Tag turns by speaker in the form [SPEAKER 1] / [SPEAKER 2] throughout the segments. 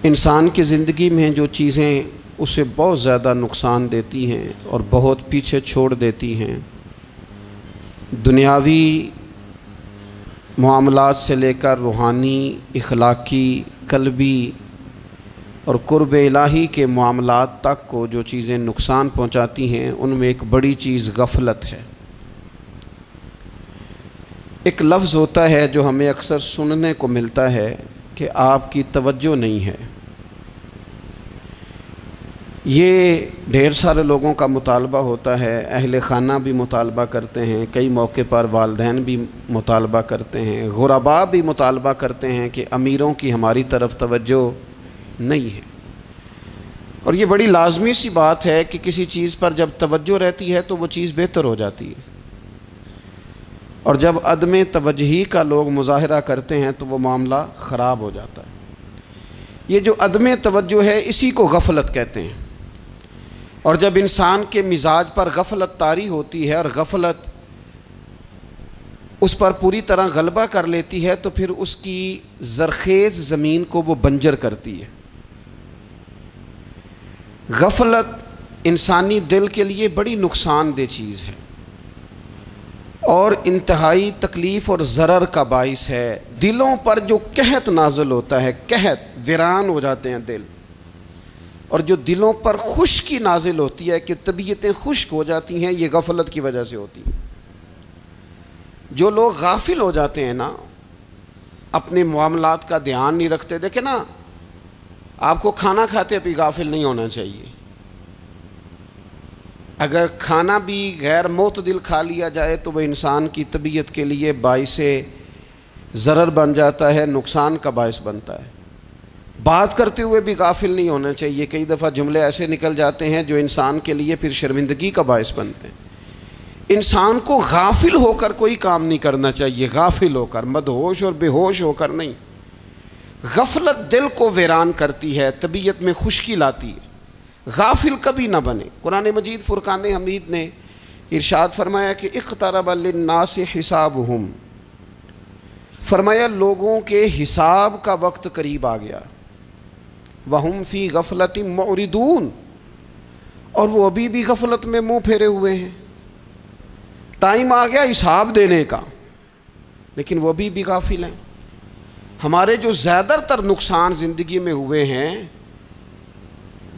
[SPEAKER 1] انسان کی زندگی میں جو چیزیں اسے بہت زیادہ نقصان دیتی ہیں اور بہت پیچھے چھوڑ دیتی ہیں، دنیاوی معاملات سے لے کر روحانی، اخلاقی، قلبی اور قرب الہی کے معاملات تک کو جو چیزیں نقصان پہنچاتی ہیں، ان میں ایک بڑی چیز غفلت ہے۔ ایک لفظ ہوتا ہے جو ہمیں اکثر سننے کو ملتا ہے کہ آپ کی توجہ نہیں ہے۔ یہ ڈھیر سارے لوگوں کا مطالبہ ہوتا ہے، اہل خانہ بھی مطالبہ کرتے ہیں، کئی موقع پر والدین بھی مطالبہ کرتے ہیں، غرباء بھی مطالبہ کرتے ہیں کہ امیروں کی ہماری طرف توجہ نہیں ہے۔ اور یہ بڑی لازمی سی بات ہے کہ کسی چیز پر جب توجہ رہتی ہے تو وہ چیز بہتر ہو جاتی ہے، اور جب عدم توجہی کا لوگ مظاہرہ کرتے ہیں تو وہ معاملہ خراب ہو جاتا ہے۔ یہ جو عدم توجہ ہے اسی کو غفلت کہتے ہیں، اور جب انسان کے مزاج پر غفلت طاری ہوتی ہے اور غفلت اس پر پوری طرح غلبہ کر لیتی ہے تو پھر اس کی زرخیز زمین کو وہ بنجر کرتی ہے۔ غفلت انسانی دل کے لیے بڑی نقصان دہ چیز ہے اور انتہائی تکلیف اور ضرر کا باعث ہے۔ دلوں پر جو قحط نازل ہوتا ہے، قحط، ویران ہو جاتے ہیں دل، اور جو دلوں پر خشکی نازل ہوتی ہے کہ طبیعتیں خشک ہو جاتی ہیں، یہ غفلت کی وجہ سے ہوتی ہے۔ جو لوگ غافل ہو جاتے ہیں نا، اپنے معاملات کا دھیان نہیں رکھتے، دیکھیں نا، آپ کو کھانا کھاتے بھی غافل نہیں ہونا چاہیے۔ اگر کھانا بھی غیر معتدل کھا لیا جائے تو وہ انسان کی طبیعت کے لیے باعث ضرر بن جاتا ہے، نقصان کا باعث بنتا ہے۔ بات کرتے ہوئے بھی غافل نہیں ہونا چاہیے، کئی دفعہ جملے ایسے نکل جاتے ہیں جو انسان کے لیے پھر شرمندگی کا باعث بنتے ہیں۔ انسان کو غافل ہو کر کوئی کام نہیں کرنا چاہیے، غافل ہو کر، مدہوش اور بے ہوش ہو کر نہیں۔ غفلت دل کو ویران کرتی ہے، طبیعت میں خشکی لاتی ہے۔ غافل کبھی نہ بنے۔ قرآن مجید فرقان حمید نے ارشاد فرمایا کہ اقترب للناس حسابہم، فرمایا لوگوں کے حساب کا وقت قریب آ گیا، وہم فی غفلۃ معرضون، اور وہ ابھی بھی غفلت میں منہ پھیرے ہوئے ہیں۔ ٹائم آ گیا حساب دینے کا، لیکن وہ ابھی بھی غافل ہیں۔ ہمارے جو زیادہ تر نقصان زندگی میں ہوئے ہیں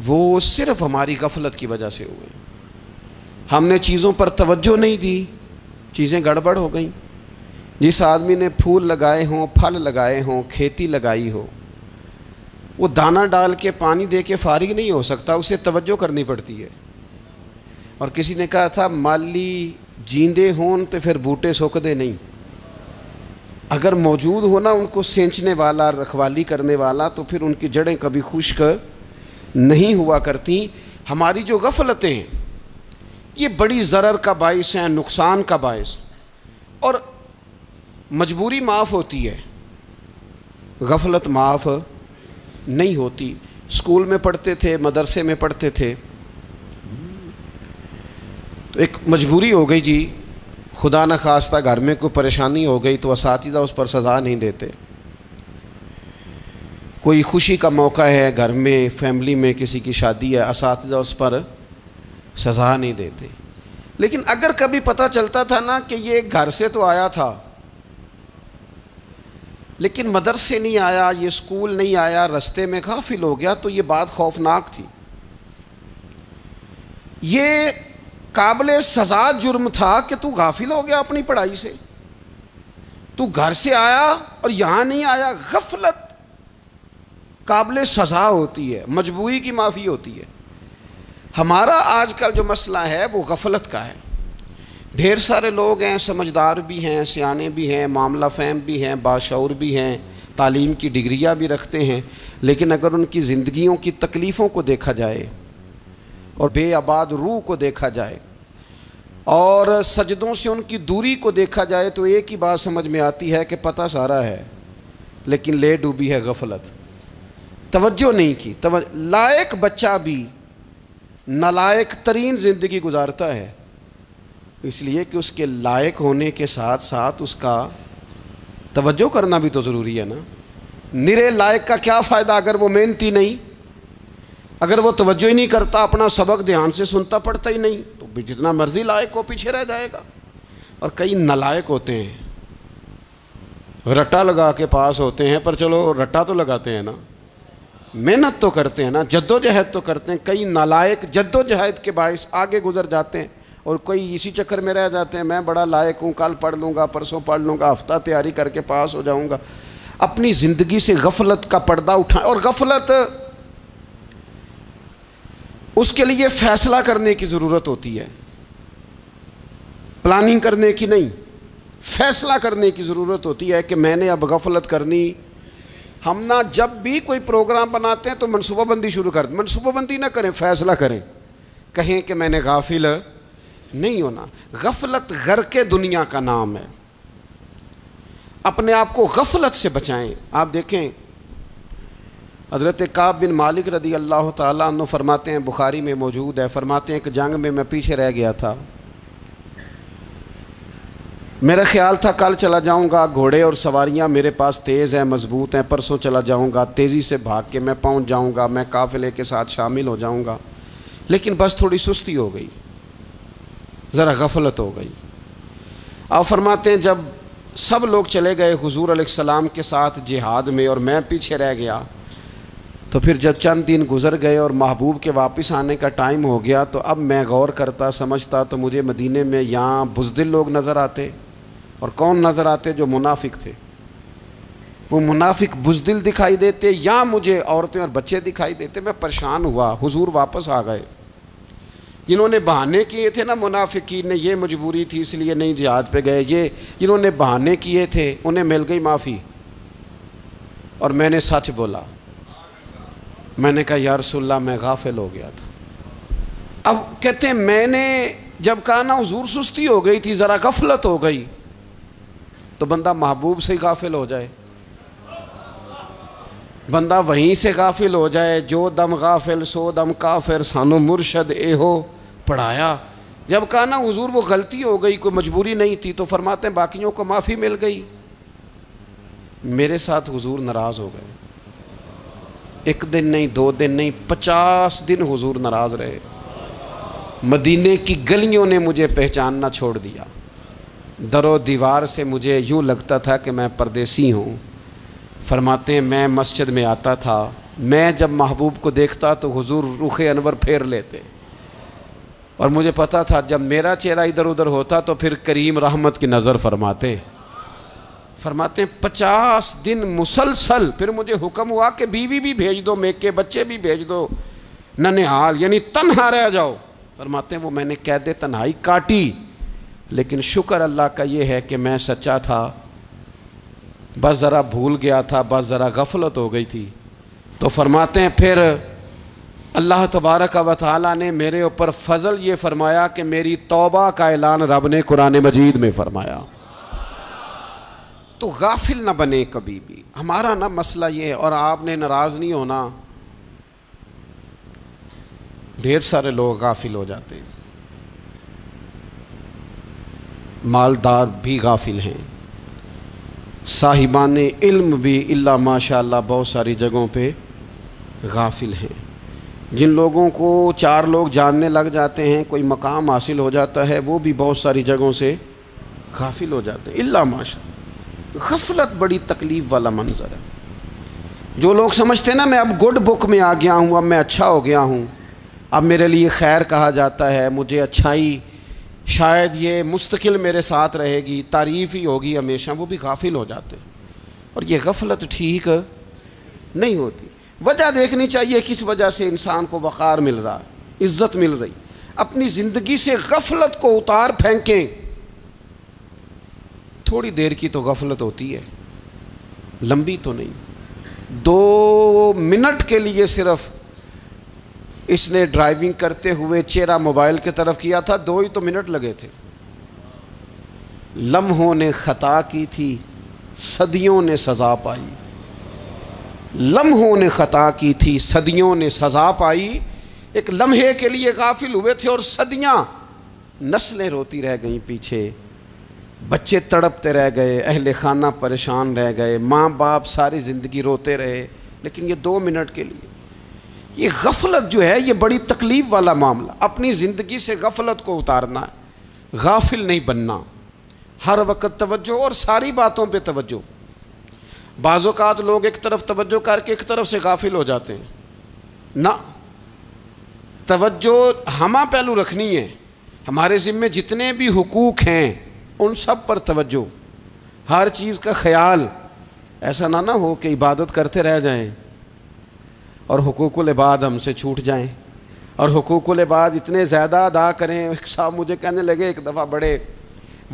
[SPEAKER 1] وہ صرف ہماری غفلت کی وجہ سے ہوئے۔ ہم نے چیزوں پر توجہ نہیں دی، چیزیں گڑبڑ ہو گئیں۔ جس آدمی نے پھول لگائے ہوں، پھل لگائے ہوں، کھیتی لگائی ہو، وہ دانہ ڈال کے پانی دے کے فارغ نہیں ہو سکتا، اسے توجہ کرنی پڑتی ہے۔ اور کسی نے کہا تھا مالی جیندے ہون تو پھر بوٹے سوکھدے نہیں۔ اگر موجود ہونا ان کو سینچنے والا، رکھوالی کرنے والا، تو پھر ان کی جڑیں کبھی خشک نہیں ہوا کرتی۔ ہماری جو غفلتیں ہیں یہ بڑی ضرر کا باعث ہیں، نقصان کا باعث، اور مجبوری معاف ہوتی ہے، غفلت معاف نہیں ہوتی۔ اسکول میں پڑھتے تھے، مدرسے میں پڑھتے تھے، تو ایک مجبوری ہو گئی جی، خدا نہ خواستہ گھر میں کوئی پریشانی ہو گئی تو اساتذہ اس پر سزا نہیں دیتے۔ کوئی خوشی کا موقع ہے گھر میں، فیملی میں کسی کی شادی ہے، اساتذہ اس پر سزا نہیں دیتے۔ لیکن اگر کبھی پتہ چلتا تھا نا کہ یہ گھر سے تو آیا تھا لیکن مدرسے نہیں آیا، یہ اسکول نہیں آیا، رستے میں غافل ہو گیا، تو یہ بات خوفناک تھی۔ یہ قابل سزا جرم تھا کہ تو غافل ہو گیا اپنی پڑھائی سے، تو گھر سے آیا اور یہاں نہیں آیا۔ غفلت قابل سزا ہوتی ہے، مجبوری کی معافی ہوتی ہے۔ ہمارا آج کل جو مسئلہ ہے وہ غفلت کا ہے۔ ڈھیر سارے لوگ ہیں، سمجھدار بھی ہیں، سیانے بھی ہیں، معاملہ فہم بھی ہیں، باشعور بھی ہیں، تعلیم کی ڈگریاں بھی رکھتے ہیں، لیکن اگر ان کی زندگیوں کی تکلیفوں کو دیکھا جائے اور بے آباد روح کو دیکھا جائے اور سجدوں سے ان کی دوری کو دیکھا جائے تو ایک ہی بات سمجھ میں آتی ہے کہ پتہ سارا ہے لیکن لے ڈوبی ہے غفلت، توجہ نہیں کی۔ لائق بچہ بھی نالائق ترین زندگی گزارتا ہے، اس لیے کہ اس کے لائق ہونے کے ساتھ ساتھ اس کا توجہ کرنا بھی تو ضروری ہے نا۔ نرے لائق کا کیا فائدہ اگر وہ محنتی نہیں، اگر وہ توجہ ہی نہیں کرتا، اپنا سبق دھیان سے سنتا پڑھتا ہی نہیں، تو جتنا مرضی لائق ہو پیچھے رہ جائے گا۔ اور کئی نالائق ہوتے ہیں، رٹا لگا کے پاس ہوتے ہیں، پر چلو رٹا تو لگاتے ہیں نا، محنت تو کرتے ہیں نا، جد و جہد تو کرتے ہیں۔ کئی نالائق جد و جہد کے باعث آگے گزر جاتے ہیں، اور کوئی اسی چکر میں رہ جاتے ہیں، میں بڑا لائق ہوں، کل پڑھ لوں گا، پرسوں پڑھ لوں گا، ہفتہ تیاری کر کے پاس ہو جاؤں گا۔ اپنی زندگی سے غفلت کا پردہ اٹھائیں، اور غفلت اس کے لیے فیصلہ کرنے کی ضرورت ہوتی ہے، پلاننگ کرنے کی نہیں، فیصلہ کرنے کی ضرورت ہوتی ہے کہ میں نے اب غفلت کرنی۔ ہم نہ جب بھی کوئی پروگرام بناتے ہیں تو منصوبہ بندی شروع کر دیں، منصوبہ بندی نہ کریں، فیصلہ کریں، کہیں کہ میں نے غافل نہیں ہونا۔ غفلت غرق دنیا کا نام ہے، اپنے آپ کو غفلت سے بچائیں۔ آپ دیکھیں حضرت کعب بن مالک رضی اللہ تعالیٰ عنہ فرماتے ہیں، بخاری میں موجود ہے، فرماتے ہیں کہ جنگ میں پیچھے رہ گیا تھا، میرا خیال تھا کل چلا جاؤں گا، گھوڑے اور سواریاں میرے پاس تیز ہیں، مضبوط ہیں، پرسوں چلا جاؤں گا، تیزی سے بھاگ کے میں پہنچ جاؤں گا، میں قافلے کے ساتھ شامل ہو جاؤں گا، لیکن بس تھوڑی سستی ہو گئی، ذرا غفلت ہو گئی۔ آپ فرماتے ہیں جب سب لوگ چلے گئے حضور علیہ السلام کے ساتھ جہاد میں اور میں پیچھے رہ گیا، تو پھر جب چند دن گزر گئے اور محبوب کے واپس آنے کا ٹائم ہو گیا، تو اب میں غور کرتا سمجھتا تو مجھے مدینے میں یہاں بزدل لوگ نظر آتے، اور کون نظر آتے؟ جو منافق تھے، وہ منافق بزدل دکھائی دیتے، یا مجھے عورتیں اور بچے دکھائی دیتے۔ میں پریشان ہوا، حضور واپس آ گئے۔ جنہوں نے بہانے کیے تھے نا منافقین نے، یہ مجبوری تھی اس لیے نہیں جہاد پہ گئے، یہ جنہوں نے بہانے کیے تھے انہیں مل گئی معافی، اور میں نے سچ بولا، میں نے کہا یا رسول اللہ میں غافل ہو گیا تھا۔ اب کہتے ہیں میں نے جب کہا نا حضور سستی ہو گئی تھی، ذرا غفلت ہو گئی، تو بندہ محبوب سے ہی غافل ہو جائے، بندہ وہیں سے غافل ہو جائے۔ جو دم غافل سو دم کافر، سانو مرشد اے ہو پڑھایا۔ جب کہا نا حضور وہ غلطی ہو گئی، کوئی مجبوری نہیں تھی، تو فرماتے ہیں باقیوں کو معافی مل گئی، میرے ساتھ حضور ناراض ہو گئے۔ ایک دن نہیں، 2 دن نہیں، 50 دن حضور ناراض رہے۔ مدینے کی گلیوں نے مجھے پہچاننا چھوڑ دیا، در و دیوار سے مجھے یوں لگتا تھا کہ میں پردیسی ہوں۔ فرماتے ہیں میں مسجد میں آتا تھا، میں جب محبوب کو دیکھتا تو حضور رخ انور پھیر لیتے، اور مجھے پتا تھا جب میرا چہرہ ادھر ادھر ہوتا تو پھر کریم رحمت کی نظر فرماتے۔ فرماتے ہیں 50 دن مسلسل، پھر مجھے حکم ہوا کہ بیوی بھی بھیج دو، میکے بچے بھی بھیج دو، ننہال یعنی تنہا رہ جاؤ۔ فرماتے ہیں وہ میں نے قید تنہائی کاٹی، لیکن شکر اللہ کا یہ ہے کہ میں سچا تھا، بس ذرا بھول گیا تھا، بس ذرا غفلت ہو گئی تھی۔ تو فرماتے ہیں پھر اللہ تبارک و تعالیٰ نے میرے اوپر فضل یہ فرمایا کہ میری توبہ کا اعلان رب نے قرآن مجید میں فرمایا۔ تو غافل نہ بنے کبھی بھی، ہمارا نہ مسئلہ یہ ہے، اور آپ نے ناراض نہیں ہونا۔ ڈھیر سارے لوگ غافل ہو جاتے ہیں، مالدار بھی غافل ہیں، صاحبان علم بھی الا ماشاء اللہ بہت ساری جگہوں پہ غافل ہیں۔ جن لوگوں کو 4 لوگ جاننے لگ جاتے ہیں، کوئی مقام حاصل ہو جاتا ہے، وہ بھی بہت ساری جگہوں سے غافل ہو جاتے ہیں الا ماشاء اللہ۔ غفلت بڑی تکلیف والا منظر ہے۔ جو لوگ سمجھتے ہیں نا میں اب گڈ بک میں آ گیا ہوں، اب میں اچھا ہو گیا ہوں، اب میرے لیے خیر کہا جاتا ہے، مجھے اچھائی شاید یہ مستقل میرے ساتھ رہے گی، تعریف ہی ہوگی ہمیشہ، وہ بھی غافل ہو جاتے ہیں۔ اور یہ غفلت ٹھیک نہیں ہوتی۔ وجہ دیکھنی چاہیے کس وجہ سے انسان کو وقار مل رہا، عزت مل رہی۔ اپنی زندگی سے غفلت کو اتار پھینکیں۔ تھوڑی دیر کی تو غفلت ہوتی ہے، لمبی تو نہیں۔ 2 منٹ کے لیے صرف اس نے ڈرائیونگ کرتے ہوئے چہرہ موبائل کی طرف کیا تھا، 2 ہی تو منٹ لگے تھے۔ لمحوں نے خطا کی تھی، صدیوں نے سزا پائی۔ لمحوں نے خطا کی تھی، صدیوں نے سزا پائی۔ ایک لمحے کے لیے غافل ہوئے تھے اور صدیاں، نسلیں روتی رہ گئیں پیچھے۔ بچے تڑپتے رہ گئے، اہل خانہ پریشان رہ گئے، ماں باپ ساری زندگی روتے رہے، لیکن یہ 2 منٹ کے لیے یہ غفلت جو ہے یہ بڑی تکلیف والا معاملہ. اپنی زندگی سے غفلت کو اتارنا ہے، غافل نہیں بننا، ہر وقت توجہ اور ساری باتوں پہ توجہ. بعض اوقات لوگ ایک طرف توجہ کر کے ایک طرف سے غافل ہو جاتے ہیں. نہ، توجہ ہمہ پہلو رکھنی ہے. ہمارے ذمے جتنے بھی حقوق ہیں ان سب پر توجہ، ہر چیز کا خیال. ایسا نہ ہو کہ عبادت کرتے رہ جائیں اور حقوق العباد ہم سے چھوٹ جائیں، اور حقوق العباد اتنے زیادہ ادا کریں. صاحب مجھے کہنے لگے ایک دفعہ بڑے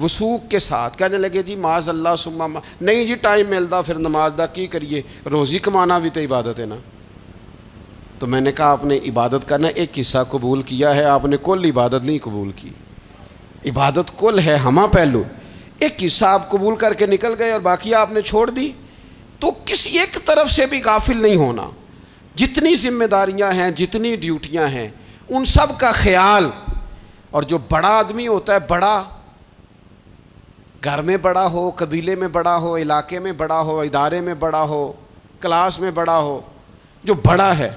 [SPEAKER 1] وثوق کے ساتھ کہنے لگے جی معاذ اللہ ثم نہیں جی ٹائم ملتا پھر نماز دا کی کریے، روزی کمانا بھی تو عبادت ہے نا. تو میں نے کہا آپ نے عبادت کرنا ایک حصہ قبول کیا ہے، آپ نے کل عبادت نہیں قبول کی. عبادت کل ہے، ہمہ پہلو. ایک حصہ آپ قبول کر کے نکل گئے اور باقی آپ نے چھوڑ دی. تو کسی ایک طرف سے بھی غافل نہیں ہونا. جتنی ذمہ داریاں ہیں، جتنی ڈیوٹیاں ہیں، ان سب کا خیال. اور جو بڑا آدمی ہوتا ہے، بڑا گھر میں بڑا ہو، قبیلے میں بڑا ہو، علاقے میں بڑا ہو، ادارے میں بڑا ہو، کلاس میں بڑا ہو، جو بڑا ہے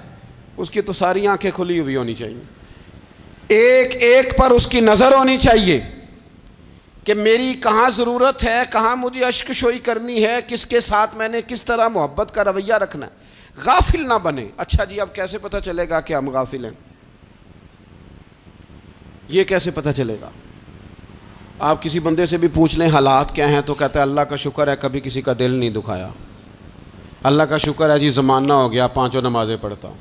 [SPEAKER 1] اس کی تو ساری آنکھیں کھلی ہوئی ہونی چاہیے. ایک ایک پر اس کی نظر ہونی چاہیے کہ میری کہاں ضرورت ہے، کہاں مجھے اشک شوئی کرنی ہے، کس کے ساتھ میں نے کس طرح محبت کا رویہ رکھنا ہے. غافل نہ بنے. اچھا جی اب کیسے پتہ چلے گا کہ ہم غافل ہیں؟ یہ کیسے پتہ چلے گا؟ آپ کسی بندے سے بھی پوچھ لیں حالات کیا ہیں تو کہتا ہے اللہ کا شکر ہے کبھی کسی کا دل نہیں دکھایا، اللہ کا شکر ہے جی زمانہ ہو گیا 5 نمازیں پڑھتا ہوں،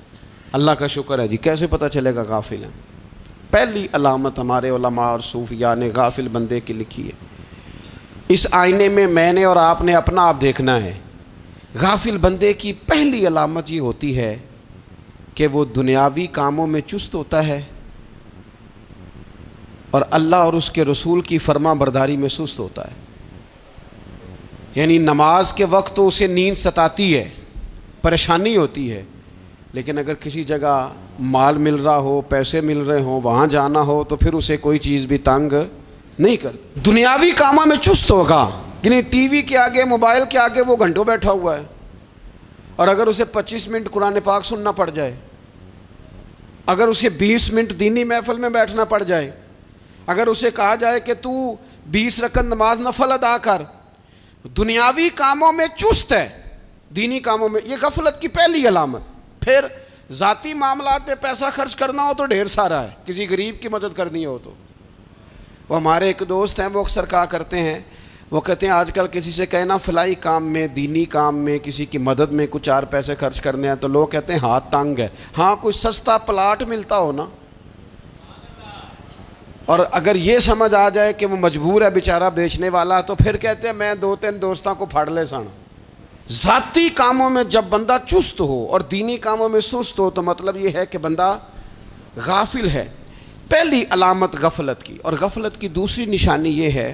[SPEAKER 1] اللہ کا شکر ہے جی. کیسے پتہ چلے گا غافل ہیں؟ پہلی علامت ہمارے علماء اور صوفیاء نے غافل بندے کی لکھی ہے. اس آئینے میں نے اور آپ نے اپنا آپ دیکھنا ہے. غافل بندے کی پہلی علامت یہ ہوتی ہے کہ وہ دنیاوی کاموں میں چست ہوتا ہے اور اللہ اور اس کے رسول کی فرما برداری میں سست ہوتا ہے. یعنی نماز کے وقت تو اسے نیند ستاتی ہے، پریشانی ہوتی ہے، لیکن اگر کسی جگہ مال مل رہا ہو، پیسے مل رہے ہوں، وہاں جانا ہو تو پھر اسے کوئی چیز بھی تنگ نہیں کر. دنیاوی کاموں میں چست ہوگا، یعنی ٹی وی کے آگے، موبائل کے آگے وہ گھنٹوں بیٹھا ہوا ہے. اور اگر اسے 25 منٹ قرآن پاک سننا پڑ جائے، اگر اسے 20 منٹ دینی محفل میں بیٹھنا پڑ جائے، اگر اسے کہا جائے کہ تو 20 رکعت نماز نفل ادا کر، دنیاوی کاموں میں چست ہے، دینی کاموں میں، یہ غفلت کی پہلی علامت. پھر ذاتی معاملات پہ پیسہ خرچ کرنا ہو تو ڈھیر سارا ہے، کسی غریب کی مدد کرنی ہو تو. وہ ہمارے ایک دوست ہیں، وہ اکثر کہا کرتے ہیں، وہ کہتے ہیں آج کل کسی سے کہنا فلائی کام میں، دینی کام میں، کسی کی مدد میں کچھ 4 پیسے خرچ کرنے ہیں تو لوگ کہتے ہیں ہاتھ تنگ ہے. ہاں کوئی سستا پلاٹ ملتا ہو نا، اور اگر یہ سمجھ آ جائے کہ وہ مجبور ہے بیچارہ بیچنے والا، تو پھر کہتے ہیں میں 2-3 دوستوں کو پھاڑ لے سن. ذاتی کاموں میں جب بندہ چست ہو اور دینی کاموں میں سست ہو تو مطلب یہ ہے کہ بندہ غافل ہے. پہلی علامت غفلت کی. اور غفلت کی دوسری نشانی یہ ہے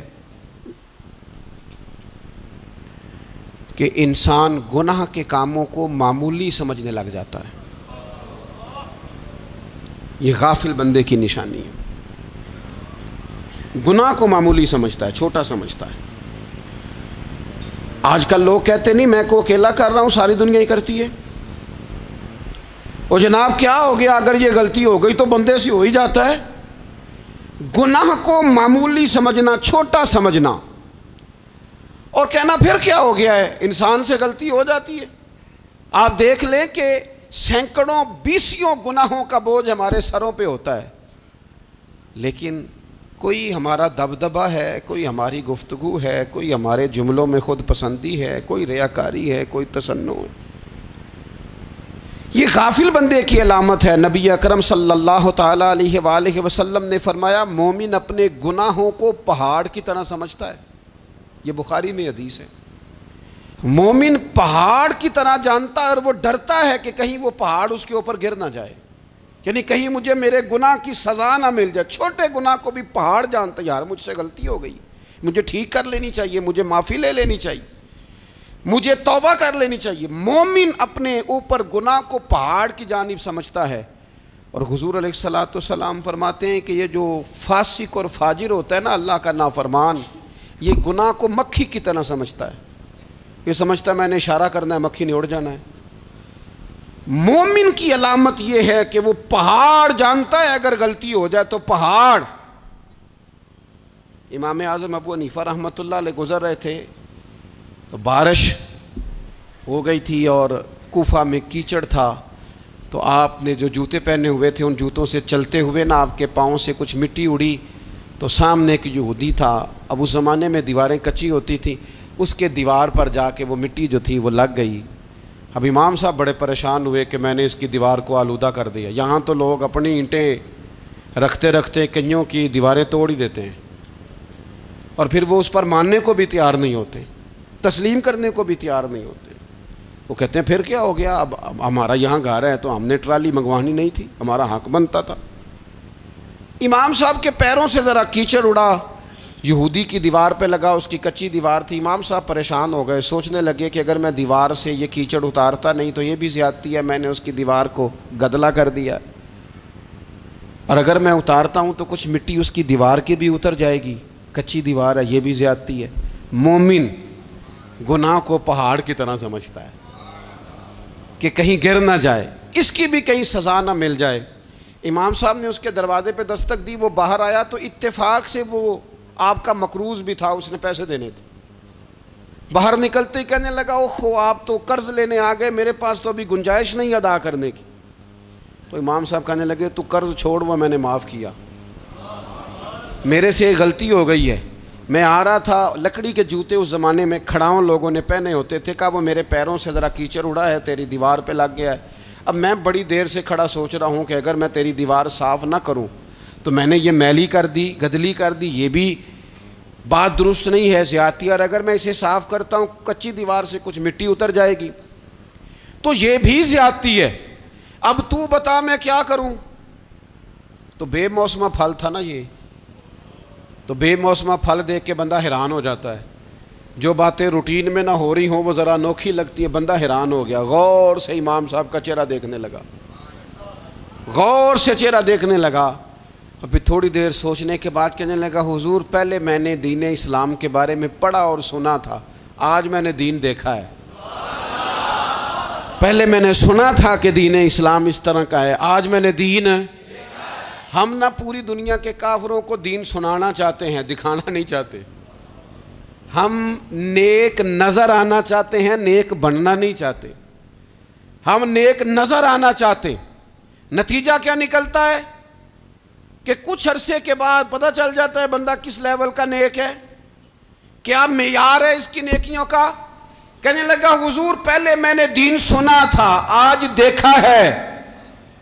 [SPEAKER 1] کہ انسان گناہ کے کاموں کو معمولی سمجھنے لگ جاتا ہے. یہ غافل بندے کی نشانی ہے. گناہ کو معمولی سمجھتا ہے، چھوٹا سمجھتا ہے. آج کل لوگ کہتے نہیں میں کو اکیلا کر رہا ہوں، ساری دنیا ہی کرتی ہے. اور جناب کیا ہو گیا، اگر یہ غلطی ہو گئی تو بندے سے ہو ہی جاتا ہے. گناہ کو معمولی سمجھنا، چھوٹا سمجھنا اور کہنا پھر کیا ہو گیا ہے، انسان سے غلطی ہو جاتی ہے. آپ دیکھ لیں کہ سینکڑوں بیسیوں گناہوں کا بوجھ ہمارے سروں پہ ہوتا ہے، لیکن کوئی ہمارا دبدبہ ہے، کوئی ہماری گفتگو ہے، کوئی ہمارے جملوں میں خود پسندی ہے، کوئی ریاکاری ہے، کوئی تصنع ہے. یہ غافل بندے کی علامت ہے. نبی اکرم صلی اللہ تعالیٰ علیہ وآلہ وسلم نے فرمایا مومن اپنے گناہوں کو پہاڑ کی طرح سمجھتا ہے. یہ بخاری میں حدیث ہے. مومن پہاڑ کی طرح جانتا ہے اور وہ ڈرتا ہے کہ کہیں وہ پہاڑ اس کے اوپر گر نہ جائے، یعنی کہیں مجھے میرے گناہ کی سزا نہ مل جائے. چھوٹے گناہ کو بھی پہاڑ جانتا ہے، یار مجھ سے غلطی ہو گئی، مجھے ٹھیک کر لینی چاہیے، مجھے معافی لے لینی چاہیے، مجھے توبہ کر لینی چاہیے. مومن اپنے اوپر گناہ کو پہاڑ کی جانب سمجھتا ہے. اور حضور علیہ الصلوۃ والسلام فرماتے ہیں کہ یہ جو فاسق اور فاجر ہوتا ہے نا، اللہ کا نافرمان، یہ گناہ کو مکھی کی طرح سمجھتا ہے، یہ سمجھتا ہے میں نے اشارہ کرنا ہے مکھی نے اڑ جانا ہے۔ مومن کی علامت یہ ہے کہ وہ پہاڑ جانتا ہے اگر غلطی ہو جائے تو پہاڑ۔ امام اعظم ابو حنیفہ رحمۃ اللہ علیہ گزر رہے تھے تو بارش ہو گئی تھی اور کوفہ میں کیچڑ تھا، تو آپ نے جو جوتے پہنے ہوئے تھے ان جوتوں سے چلتے ہوئے نا آپ کے پاؤں سے کچھ مٹی اڑی، تو سامنے ایک یہودی تھا، اب اس زمانے میں دیواریں کچی ہوتی تھیں، اس کے دیوار پر جا کے وہ مٹی جو تھی وہ لگ گئی۔ اب امام صاحب بڑے پریشان ہوئے کہ میں نے اس کی دیوار کو آلودہ کر دیا۔ یہاں تو لوگ اپنی اینٹیں رکھتے رکھتے کئیوں کی دیواریں توڑ ہی دیتے ہیں، اور پھر وہ اس پر ماننے کو بھی تیار نہیں ہوتے، تسلیم کرنے کو بھی تیار نہیں ہوتے۔ وہ کہتے ہیں پھر کیا ہو گیا، اب ہمارا یہاں گھر ہے تو ہم نے ٹرالی منگوانی نہیں تھی، ہمارا حق بنتا تھا۔ امام صاحب کے پیروں سے ذرا کیچڑ اڑا، یہودی کی دیوار پہ لگا، اس کی کچی دیوار تھی۔ امام صاحب پریشان ہو گئے، سوچنے لگے کہ اگر میں دیوار سے یہ کیچڑ اتارتا نہیں تو یہ بھی زیادتی ہے، میں نے اس کی دیوار کو گدلا کر دیا، اور اگر میں اتارتا ہوں تو کچھ مٹی اس کی دیوار کی بھی اتر جائے گی، کچی دیوار ہے، یہ بھی زیادتی ہے۔ مومن گناہ کو پہاڑ کی طرح سمجھتا ہے کہ کہیں گر نہ جائے، اس کی بھی کہیں سزا نہ مل جائے۔ امام صاحب نے اس کے دروازے پہ دستک دی، وہ باہر آیا تو اتفاق سے وہ آپ کا مقروض بھی تھا، اس نے پیسے دینے تھے۔ باہر نکلتے ہی کہنے لگا اوہو آپ تو قرض لینے آ گئے، میرے پاس تو ابھی گنجائش نہیں ادا کرنے کی۔ تو امام صاحب کہنے لگے تو قرض چھوڑ، وہ میں نے معاف کیا، میرے سے غلطی ہو گئی ہے۔ میں آ رہا تھا، لکڑی کے جوتے اس زمانے میں کھڑاؤں لوگوں نے پہنے ہوتے تھے، کہا وہ میرے پیروں سے ذرا کیچڑ اڑا ہے، تیری دیوار پہ لگ گیا ہے۔ اب میں بڑی دیر سے کھڑا سوچ رہا ہوں کہ اگر میں تیری دیوار صاف نہ کروں تو میں نے یہ میلی کر دی، گدلی کر دی، یہ بھی بات درست نہیں ہے، زیادتی، اور اگر میں اسے صاف کرتا ہوں کچی دیوار سے کچھ مٹی اتر جائے گی تو یہ بھی زیادتی ہے، اب تو بتا میں کیا کروں۔ تو بے موسمہ پھل تھا نا یہ، تو بے موسمہ پھل دیکھ کے بندہ حیران ہو جاتا ہے، جو باتیں روٹین میں نہ ہو رہی ہوں وہ ذرا انوکھی لگتی ہیں، بندہ حیران ہو گیا، غور سے امام صاحب کا چہرہ دیکھنے لگا، غور سے چہرہ دیکھنے لگا، اور پھر تھوڑی دیر سوچنے کے بعد کہنے لگا حضور پہلے میں نے دین اسلام کے بارے میں پڑھا اور سنا تھا، آج میں نے دین دیکھا ہے۔ پہلے میں نے سنا تھا کہ دین اسلام اس طرح کا ہے، آج میں نے دین۔ ہم نہ پوری دنیا کے کافروں کو دین سنانا چاہتے ہیں، دکھانا نہیں چاہتے، ہم نیک نظر آنا چاہتے ہیں، نیک بننا نہیں چاہتے، ہم نیک نظر آنا چاہتے۔ نتیجہ کیا نکلتا ہے کہ کچھ عرصے کے بعد پتہ چل جاتا ہے بندہ کس لیول کا نیک ہے، کیا معیار ہے اس کی نیکیوں کا۔ کہنے لگا حضور پہلے میں نے دین سنا تھا، آج دیکھا ہے۔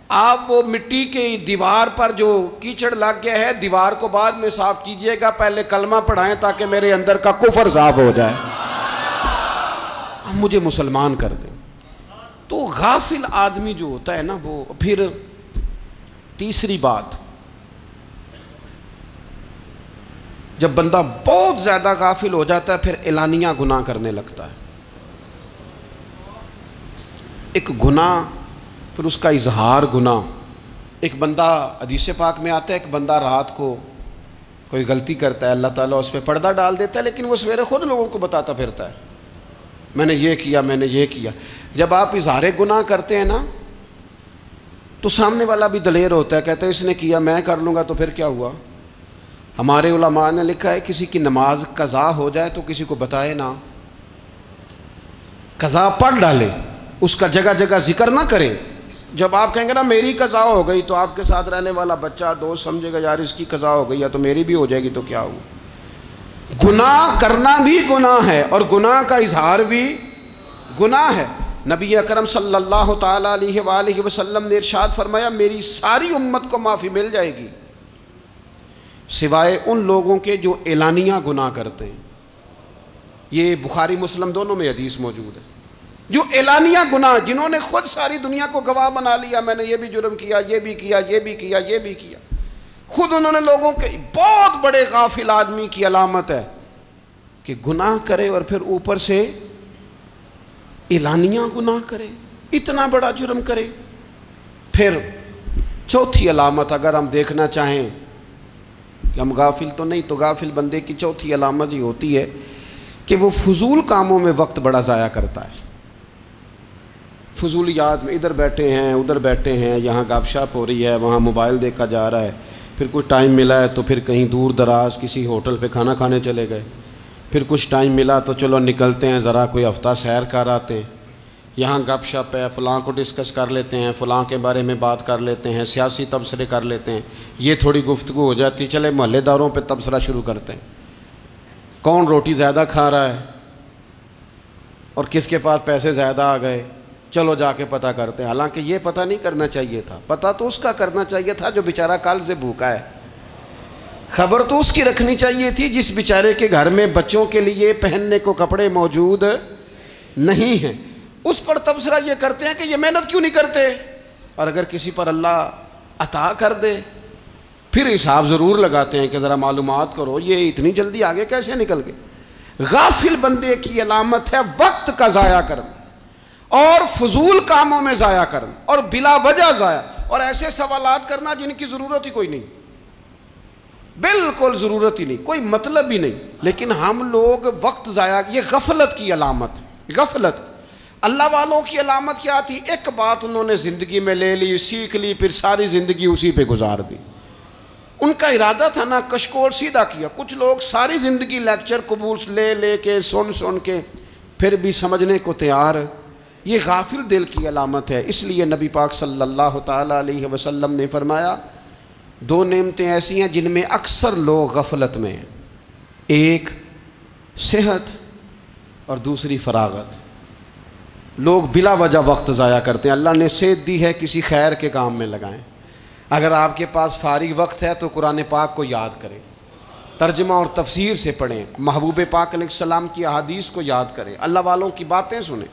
[SPEAKER 1] آپ وہ مٹی کی دیوار پر جو کیچڑ لگ گیا ہے، دیوار کو بعد میں صاف کیجئے گا، پہلے کلمہ پڑھائیں تاکہ میرے اندر کا کفر صاف ہو جائے، مجھے مسلمان کر دیں۔ تو غافل آدمی جو ہوتا ہے نا وہ پھر تیسری بات، جب بندہ بہت زیادہ غافل ہو جاتا ہے پھر اعلانیہ گناہ کرنے لگتا ہے۔ ایک گناہ پھر اس کا اظہار گناہ، ایک بندہ حدیث پاک میں آتا ہے ایک بندہ رات کو کوئی غلطی کرتا ہے، اللہ تعالیٰ اس پہ پردہ ڈال دیتا ہے، لیکن وہ سویرے خود لوگوں کو بتاتا پھرتا ہے میں نے یہ کیا، میں نے یہ کیا۔ جب آپ اظہار گناہ کرتے ہیں نا تو سامنے والا بھی دلیر ہوتا ہے، کہتا ہے اس نے کیا میں کر لوں گا تو پھر کیا ہوا۔ ہمارے علماء نے لکھا ہے کسی کی نماز قضا ہو جائے تو کسی کو بتائے نہ، قضا پڑھ ڈالے، اس کا جگہ جگہ ذکر نہ کرے۔ جب آپ کہیں گے نا میری قضا ہو گئی تو آپ کے ساتھ رہنے والا بچہ دوست سمجھے گا یار اس کی قضا ہو گئی ہے تو میری بھی ہو جائے گی تو کیا ہوا۔ گناہ کرنا بھی گناہ ہے اور گناہ کا اظہار بھی گناہ ہے۔ نبی اکرم صلی اللہ تعالیٰ علیہ وآلہ وسلم نے ارشاد فرمایا میری ساری امت کو معافی مل جائے گی سوائے ان لوگوں کے جو اعلانیہ گناہ کرتے ہیں۔ یہ بخاری مسلم دونوں میں حدیث موجود ہے۔ جو اعلانیہ گناہ، جنہوں نے خود ساری دنیا کو گواہ بنا لیا میں نے یہ بھی جرم کیا، یہ بھی کیا، یہ بھی کیا، یہ بھی کیا، خود انہوں نے لوگوں کے، بہت بڑے غافل آدمی کی علامت ہے کہ گناہ کرے اور پھر اوپر سے اعلانیہ گناہ کرے، اتنا بڑا جرم کرے۔ پھر چوتھی علامت اگر ہم دیکھنا چاہیں کہ ہم غافل تو نہیں، تو غافل بندے کی چوتھی علامت یہ ہوتی ہے کہ وہ فضول کاموں میں وقت بڑا ضائع کرتا ہے، فضولیات میں، ادھر بیٹھے ہیں ادھر بیٹھے ہیں، یہاں گپ شپ ہو رہی ہے، وہاں موبائل دیکھا جا رہا ہے، پھر کچھ ٹائم ملا ہے تو پھر کہیں دور دراز کسی ہوٹل پہ کھانا کھانے چلے گئے، پھر کچھ ٹائم ملا تو چلو نکلتے ہیں ذرا کوئی ہفتہ سیر کر آتے ہیں، یہاں گپ شپ ہے، فلاں کو ڈسکس کر لیتے ہیں، فلاں کے بارے میں بات کر لیتے ہیں، سیاسی تبصرے کر لیتے ہیں، یہ تھوڑی گفتگو ہو جاتی، چلے محلے داروں پہ تبصرہ شروع کرتے ہیں، کون روٹی زیادہ کھا رہا ہے اور کس کے پاس پیسے زیادہ آ گئے، چلو جا کے پتہ کرتے ہیں، حالانکہ یہ پتہ نہیں کرنا چاہیے تھا، پتہ تو اس کا کرنا چاہیے تھا جو بیچارہ کل سے بھوکا ہے، خبر تو اس کی رکھنی چاہیے تھی جس بیچارے کے گھر میں بچوں کے لیے پہننے کو کپڑے موجود نہیں ہیں، اس پر تبصرہ یہ کرتے ہیں کہ یہ محنت کیوں نہیں کرتے، اور اگر کسی پر اللہ عطا کر دے پھر حساب ضرور لگاتے ہیں کہ ذرا معلومات کرو یہ اتنی جلدی آگے کیسے نکل گئے۔ غافل بندے کی علامت ہے وقت کا ضائع کرنا اور فضول کاموں میں ضائع کرنا اور بلا وجہ ضائع، اور ایسے سوالات کرنا جن کی ضرورت ہی کوئی نہیں، بالکل ضرورت ہی نہیں، کوئی مطلب ہی نہیں، لیکن ہم لوگ وقت ضائع، یہ غفلت کی علامت، غفلت۔ اللہ والوں کی علامت کیا تھی؟ ایک بات انہوں نے زندگی میں لے لی، سیکھ لی، پھر ساری زندگی اسی پہ گزار دی، ان کا ارادہ تھا نا کشکول سیدھا کیا۔ کچھ لوگ ساری زندگی لیکچر قبول لے کے سن کے پھر بھی سمجھنے کو تیار، یہ غافل دل کی علامت ہے۔ اس لیے نبی پاک صلی اللہ تعالیٰ علیہ وسلم نے فرمایا دو نعمتیں ایسی ہیں جن میں اکثر لوگ غفلت میں ہیں، ایک صحت اور دوسری فراغت۔ لوگ بلا وجہ وقت ضائع کرتے ہیں، اللہ نے صحت دی ہے کسی خیر کے کام میں لگائیں، اگر آپ کے پاس فارغ وقت ہے تو قرآن پاک کو یاد کریں، ترجمہ اور تفسیر سے پڑھیں، محبوب پاک علیہ السلام کی احادیث کو یاد کریں، اللہ والوں کی باتیں سنیں،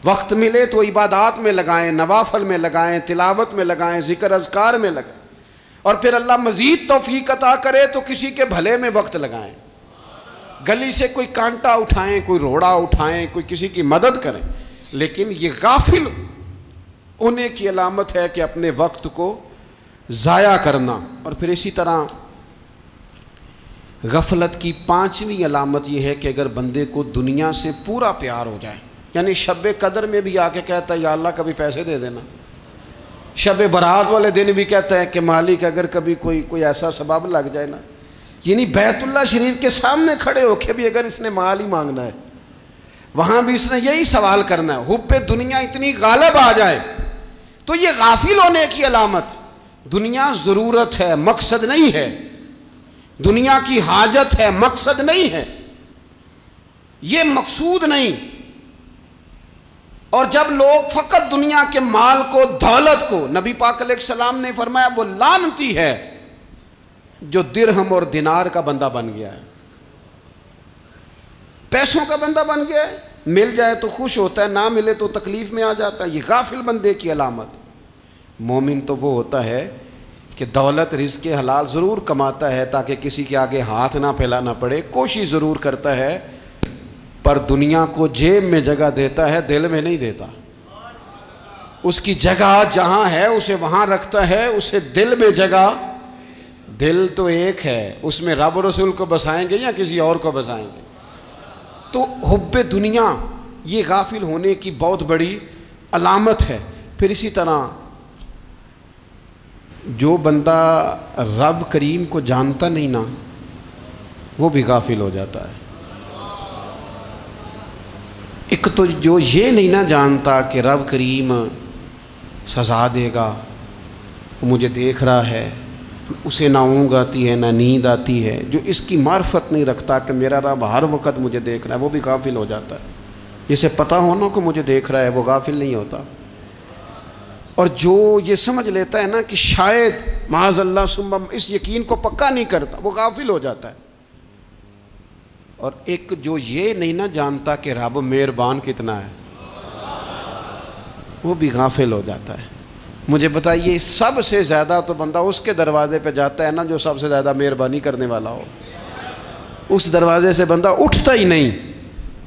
[SPEAKER 1] وقت ملے تو عبادات میں لگائیں، نوافل میں لگائیں، تلاوت میں لگائیں، ذکر اذکار میں لگائیں، اور پھر اللہ مزید توفیق عطا کرے تو کسی کے بھلے میں وقت لگائیں، گلی سے کوئی کانٹا اٹھائیں، کوئی روڑا اٹھائیں، کوئی کسی کی مدد کریں، لیکن یہ غافل ہونے کی علامت ہے کہ اپنے وقت کو ضائع کرنا۔ اور پھر اسی طرح غفلت کی پانچویں علامت یہ ہے کہ اگر بندے کو دنیا سے پورا پیار ہو جائے، یعنی شب قدر میں بھی آ کے کہتا ہے یا اللہ کبھی پیسے دے دینا، شب برات والے دن بھی کہتا ہے کہ مالک اگر کبھی کوئی ایسا سبب لگ جائے نا، یعنی بیت اللہ شریف کے سامنے کھڑے ہو کے بھی اگر اس نے مال ہی مانگنا ہے وہاں بھی اس نے یہی سوال کرنا ہے، حب دنیا اتنی غالب آ جائے تو یہ غافل ہونے کی علامت۔ دنیا ضرورت ہے، مقصد نہیں ہے، دنیا کی حاجت ہے، مقصد نہیں ہے، یہ مقصود نہیں۔ اور جب لوگ فقط دنیا کے مال کو، دولت کو، نبی پاک علیہ السلام نے فرمایا وہ لعنتی ہے جو درہم اور دینار کا بندہ بن گیا ہے، پیسوں کا بندہ بن گیا ہے، مل جائے تو خوش ہوتا ہے، نہ ملے تو تکلیف میں آ جاتا ہے، یہ غافل بندے کی علامت۔ مومن تو وہ ہوتا ہے کہ دولت رزق حلال ضرور کماتا ہے تاکہ کسی کے آگے ہاتھ نہ پھیلانا پڑے، کوشش ضرور کرتا ہے، پر دنیا کو جیب میں جگہ دیتا ہے، دل میں نہیں دیتا، اس کی جگہ جہاں ہے اسے وہاں رکھتا ہے، اسے دل میں جگہ، دل تو ایک ہے، اس میں رب و رسول کو بسائیں گے یا کسی اور کو بسائیں گے؟ تو حب دنیا یہ غافل ہونے کی بہت بڑی علامت ہے۔ پھر اسی طرح جو بندہ رب کریم کو جانتا نہیں نا وہ بھی غافل ہو جاتا ہے۔ ایک تو جو یہ نہیں نہ جانتا کہ رب کریم سزا دے گا، وہ مجھے دیکھ رہا ہے، اسے نہ اونگ آتی ہے نہ نیند آتی ہے، جو اس کی معرفت نہیں رکھتا کہ میرا رب ہر وقت مجھے دیکھ رہا ہے، وہ بھی غافل ہو جاتا ہے۔ جسے پتہ ہونا کہ مجھے دیکھ رہا ہے وہ غافل نہیں ہوتا۔ اور جو یہ سمجھ لیتا ہے نا کہ شاید معاذ اللہ ثم، اس یقین کو پکا نہیں کرتا، وہ غافل ہو جاتا ہے۔ اور ایک جو یہ نہیں نہ جانتا کہ رب مہربان کتنا ہے، وہ بھی غافل ہو جاتا ہے۔ مجھے بتائیے سب سے زیادہ تو بندہ اس کے دروازے پہ جاتا ہے نا جو سب سے زیادہ مہربانی کرنے والا ہو، اس دروازے سے بندہ اٹھتا ہی نہیں۔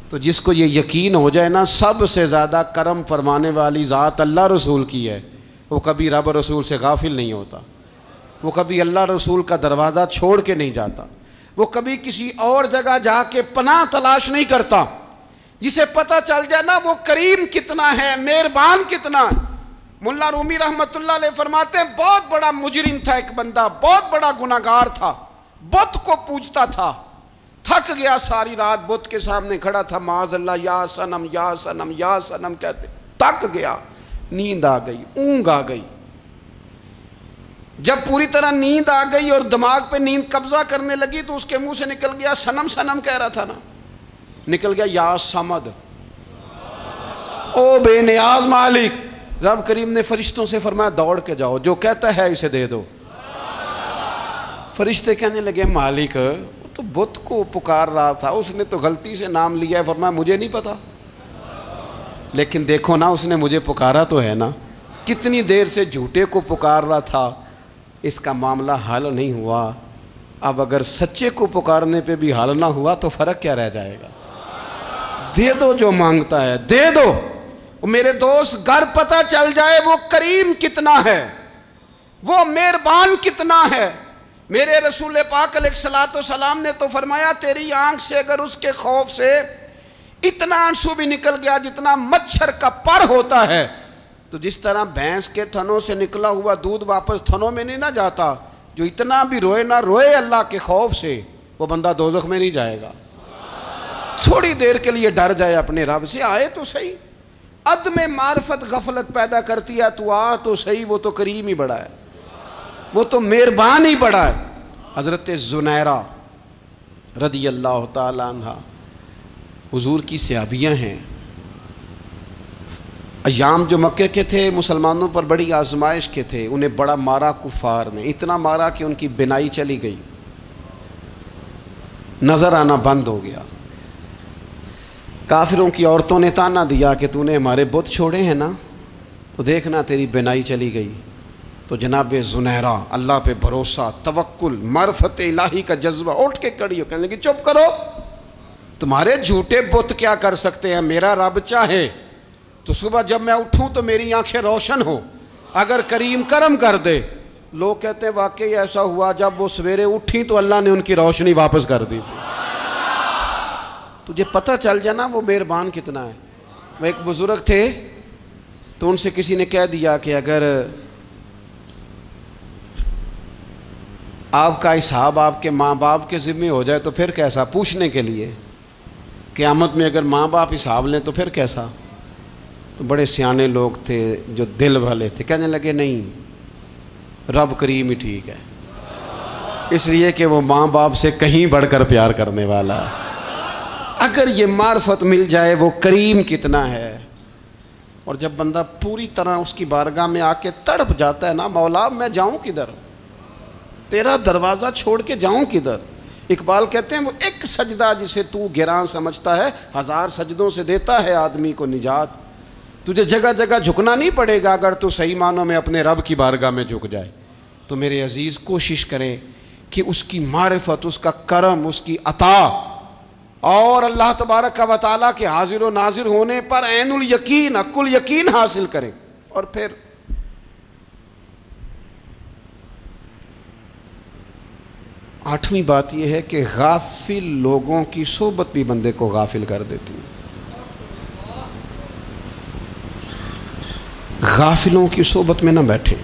[SPEAKER 1] تو جس کو یہ یقین ہو جائے نا سب سے زیادہ کرم فرمانے والی ذات اللہ رسول کی ہے، وہ کبھی رب رسول سے غافل نہیں ہوتا۔ وہ کبھی اللہ رسول کا دروازہ چھوڑ کے نہیں جاتا، وہ کبھی کسی اور جگہ جا کے پناہ تلاش نہیں کرتا۔ جسے پتہ چل جائے نا وہ کریم کتنا ہے، مہربان کتنا ہے۔ ملا رومی رحمت اللہ علیہ فرماتے ہیں بہت بڑا مجرم تھا ایک بندہ، بہت بڑا گناہگار تھا، بت کو پوجتا تھا، تھک گیا، ساری رات بت کے سامنے کھڑا تھا، معاذ اللہ یا صنم یا صنم یا صنم کہتے، تھک گیا، نیند آ گئی، اونگ آ گئی۔ جب پوری طرح نیند آ گئی اور دماغ پہ نیند قبضہ کرنے لگی تو اس کے منہ سے نکل گیا، صنم صنم کہہ رہا تھا نا، نکل گیا یا صمد، او بے نیاز مالک۔ رب کریم نے فرشتوں سے فرمایا دوڑ کے جاؤ، جو کہتا ہے اسے دے دو۔ فرشتے کہنے لگے مالک وہ تو بت کو پکار رہا تھا، اس نے تو غلطی سے نام لیا ہے۔ فرمایا مجھے نہیں پتا، لیکن دیکھو نا اس نے مجھے پکارا تو ہے نا، کتنی دیر سے جھوٹے کو پکار رہا تھا، اس کا معاملہ حل نہیں ہوا، اب اگر سچے کو پکارنے پہ بھی حل نہ ہوا تو فرق کیا رہ جائے گا؟ دے دو جو مانگتا ہے، دے دو۔ میرے دوست گھر پتہ چل جائے وہ کریم کتنا ہے، وہ مہربان کتنا ہے۔ میرے رسول پاک علیہ الصلوۃ والسلام نے تو فرمایا تیری آنکھ سے اگر اس کے خوف سے اتنا آنسو بھی نکل گیا جتنا مچھر کا پر ہوتا ہے، تو جس طرح بھینس کے تھنوں سے نکلا ہوا دودھ واپس تھنوں میں نہیں نہ جاتا، جو اتنا بھی روئے نہ روئے اللہ کے خوف سے، وہ بندہ دوزخ میں نہیں جائے گا۔ تھوڑی دیر کے لیے ڈر جائے اپنے رب سے، آئے تو صحیح۔ عدم معرفت غفلت پیدا کرتی ہے، تو آ تو صحیح، وہ تو کریم ہی بڑا ہے، وہ تو مہربان ہی بڑا ہے۔ حضرت زنیرہ رضی اللہ تعالی عنہ حضور کی صحابیاں ہیں۔ ایام جو مکے کے تھے مسلمانوں پر بڑی آزمائش کے تھے، انہیں بڑا مارا کفار نے، اتنا مارا کہ ان کی بینائی چلی گئی، نظر آنا بند ہو گیا۔ کافروں کی عورتوں نے تانا دیا کہ تو نے ہمارے بت چھوڑے ہیں نا، تو دیکھنا تیری بینائی چلی گئی۔ تو جناب زنیرہ اللہ پہ بھروسہ، توکل، معرفت الہی کا جذبہ، اٹھ کے کھڑی ہو کہنے لگی چپ کرو، تمہارے جھوٹے بت کیا کر سکتے ہیں، میرا رب چاہے تو صبح جب میں اٹھوں تو میری آنکھیں روشن ہو، اگر کریم کرم کر دے۔ لوگ کہتے ہیں واقعی ایسا ہوا، جب وہ سویرے اٹھی تو اللہ نے ان کی روشنی واپس کر دی تھی۔ تجھے پتہ چل جانا وہ مہربان کتنا ہے۔ وہ ایک بزرگ تھے تو ان سے کسی نے کہہ دیا کہ اگر آپ کا حساب آپ کے ماں باپ کے ذمہ ہو جائے تو پھر کیسا، پوچھنے کے لیے قیامت میں اگر ماں باپ حساب لیں تو پھر کیسا۔ تو بڑے سیانے لوگ تھے جو دل والے تھے، کہنے لگے نہیں، رب کریم ہی ٹھیک ہے، اس لیے کہ وہ ماں باپ سے کہیں بڑھ کر پیار کرنے والا ہے۔ اگر یہ معرفت مل جائے وہ کریم کتنا ہے۔ اور جب بندہ پوری طرح اس کی بارگاہ میں آ کے تڑپ جاتا ہے نا، مولا میں جاؤں کدھر، تیرا دروازہ چھوڑ کے جاؤں کدھر۔ اقبال کہتے ہیں وہ ایک سجدہ جسے تو گراں سمجھتا ہے، 1000 سجدوں سے دیتا ہے آدمی کو نجات۔ تجھے جگہ جگہ جھکنا نہیں پڑے گا اگر تو صحیح معنوں میں اپنے رب کی بارگاہ میں جھک جائے۔ تو میرے عزیز کوشش کریں کہ اس کی معرفت، اس کا کرم، اس کی عطا اور اللہ تبارک و تعالیٰ کے حاضر و ناظر ہونے پر عین الیقین، حق الیقین حاصل کریں۔ اور پھر آٹھویں بات یہ ہے کہ غافل لوگوں کی صحبت بھی بندے کو غافل کر دیتی ہے۔ غافلوں کی صحبت میں نہ بیٹھیں،